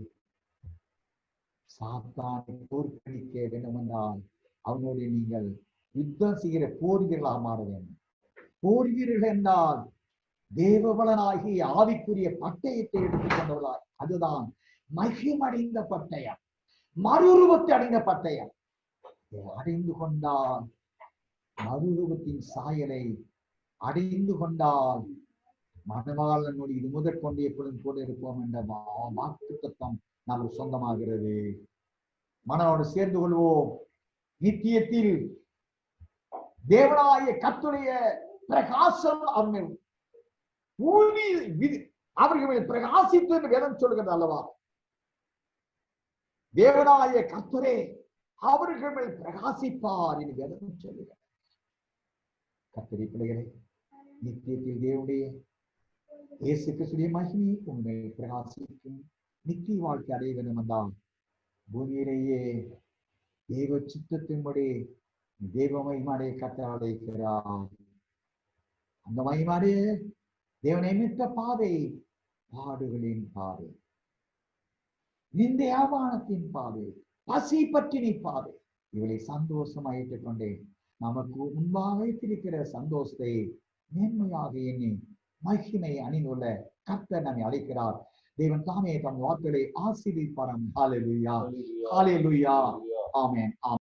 சாத்தானை தோற்கடிக்க வேண்டும் என்றால் அவனோடு நீங்கள் யுத்தம் செய்கிற போர் வீரர்களாக மாற வேண்டும். போர் வீரர்கள் என்றால் தேவபலனாகி ஆவிக்குரிய பட்டயத்தை எடுத்துக் கொண்டவர்களாய், அதுதான் மகிமடைந்த பட்டயம், மறுரூபத்தை அடைந்த பட்டயம். அடைந்து கொண்டால் மறுரூபத்தின் சாயலை அடைந்து கொண்டால் மனவாளனோடு இது முதற்கொண்டு எப்பொழுதும் கூட இருப்போம் என்ற வாக்கு தத்துவம் நமக்கு சொந்தமாகிறது. மனோடு சேர்ந்து கொள்வோம். நித்தியத்தில் தேவனாய கர்த்தருடைய பிரகாசம் அவர்கள் பிரகாசித்து என்று வேதம் சொல்கிறது அல்லவா? தேவனாய கர்த்தரே அவர்கள் மேல் பிரகாசிப்பார் என்று வேதம் சொல்லுகிறார். கர்த்தரை பிள்ளைகளே, நித்தியத்தில் தேவனுடைய இயேசு கிறிஸ்துவின் மகிமை உண்மை பிரகாசிக்கும் நித்திய வாழ்க்கை அடைய வேண்டும் என்றால் பூமியிலேயே தேவ சித்தத்தின்படி தேவ மகிமாடைய கர்த்தர் அழைக்கிறார். அந்த மகிமாடைய தேவனை மித்த பாதை பாடுகளின் பாதை, நிந்தை அவமானத்தின் பாதை, பசி பற்றினி பாதை, இவளை சந்தோஷமாக ஏற்றுக்கொண்டே நமக்கு முன்பாக வைத்திருக்கிற சந்தோஷத்தை மேன்மையாக எண்ணி மகிமை அணிந்துள்ள கர்த்தர் நம்மை அழைக்கிறார். தேவன் தாமே தம் வார்த்தைகளை ஆசீர்வதிப்பாராம். ஹல்லேலூயா, ஹல்லேலூயா, ஆமென்.